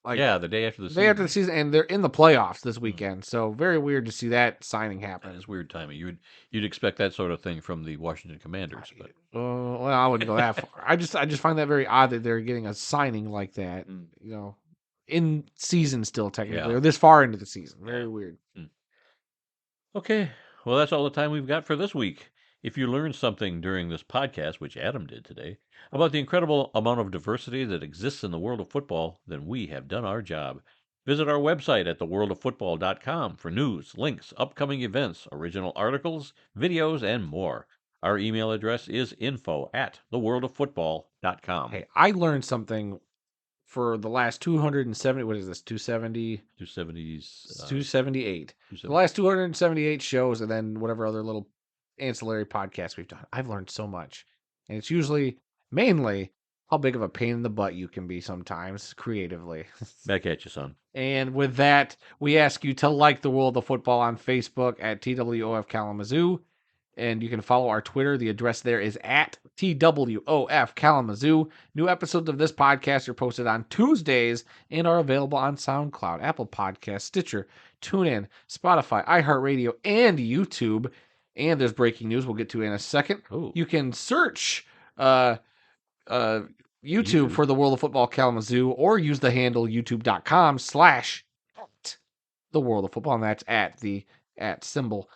[SPEAKER 2] Like
[SPEAKER 1] Yeah, the day after the
[SPEAKER 2] day after the
[SPEAKER 1] season.
[SPEAKER 2] season, and they're in the playoffs this
[SPEAKER 1] Hmm.
[SPEAKER 2] weekend. So very weird to see that signing
[SPEAKER 1] That
[SPEAKER 2] happen.
[SPEAKER 1] is weird timing. You'd expect that sort of thing from the Washington Commanders, but
[SPEAKER 2] Well, I wouldn't go that far. I just find that very odd that they're getting a signing like that.
[SPEAKER 1] Mm.
[SPEAKER 2] In season still technically,
[SPEAKER 1] Yeah.
[SPEAKER 2] or this far into the season. Very
[SPEAKER 1] Yeah.
[SPEAKER 2] weird.
[SPEAKER 1] Okay, well, that's all the time we've got for this week. If you learned something during this podcast, which Adam did today, about the incredible amount of diversity that exists in the world of football, then we have done our job. Visit our website at theworldoffootball.com for news, links, upcoming events, original articles, videos, and more. Our email address is info@theworldoffootball.com.
[SPEAKER 2] Hey, I learned something for the last 270. What is this? 270.
[SPEAKER 1] 270s.
[SPEAKER 2] 278. The
[SPEAKER 1] 270.
[SPEAKER 2] last 278 shows, and then whatever other little ancillary podcasts we've done. I've learned so much, and it's usually mainly how big of a pain in the butt you can be sometimes creatively.
[SPEAKER 1] Back at you, son.
[SPEAKER 2] And with that, we ask you to like the World of Football on Facebook at TWOF Kalamazoo. And you can follow our Twitter. The address there is at TWOF Kalamazoo. New episodes of this podcast are posted on Tuesdays and are available on SoundCloud, Apple Podcasts, Stitcher, TuneIn, Spotify, iHeartRadio, and YouTube. And there's breaking news we'll get to in a second.
[SPEAKER 1] Oh.
[SPEAKER 2] You can search YouTube for the World of Football Kalamazoo, or use the handle youtube.com/the World of Football, and that's at the symbol.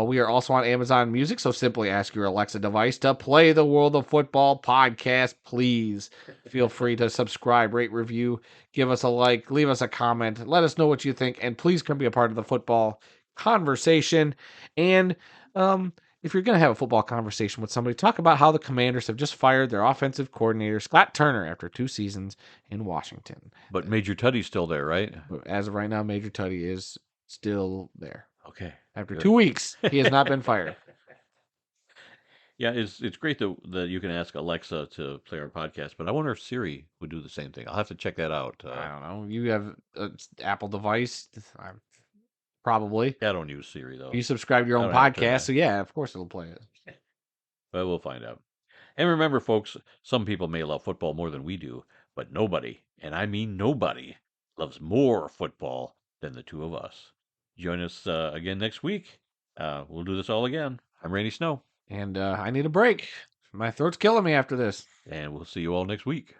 [SPEAKER 2] We are also on Amazon Music, so simply ask your Alexa device to play the World of Football podcast, please. Feel free to subscribe, rate, review, give us a like, leave us a comment, let us know what you think, and please come be a part of the football conversation. And if you're going to have a football conversation with somebody, talk about how the Commanders have just fired their offensive coordinator, Scott Turner, after 2 seasons in Washington.
[SPEAKER 1] But Major Tuddy's still there, right?
[SPEAKER 2] As of right now, Major Tuddy is still there.
[SPEAKER 1] Okay.
[SPEAKER 2] After
[SPEAKER 1] good.
[SPEAKER 2] 2 weeks, he has not been fired.
[SPEAKER 1] Yeah, it's great that you can ask Alexa to play our podcast, but I wonder if Siri would do the same thing. I'll have to check that out.
[SPEAKER 2] I don't know. You have an Apple device? Probably.
[SPEAKER 1] I don't use Siri, though.
[SPEAKER 2] You subscribe to your own podcast, so yeah, of course it'll play it.
[SPEAKER 1] But we'll find out. And remember, folks, some people may love football more than we do, but nobody, and I mean nobody, loves more football than the two of us. Join us again next week. We'll do this all again. I'm Randy Snow.
[SPEAKER 2] And I need a break. My throat's killing me after this.
[SPEAKER 1] And we'll see you all next week.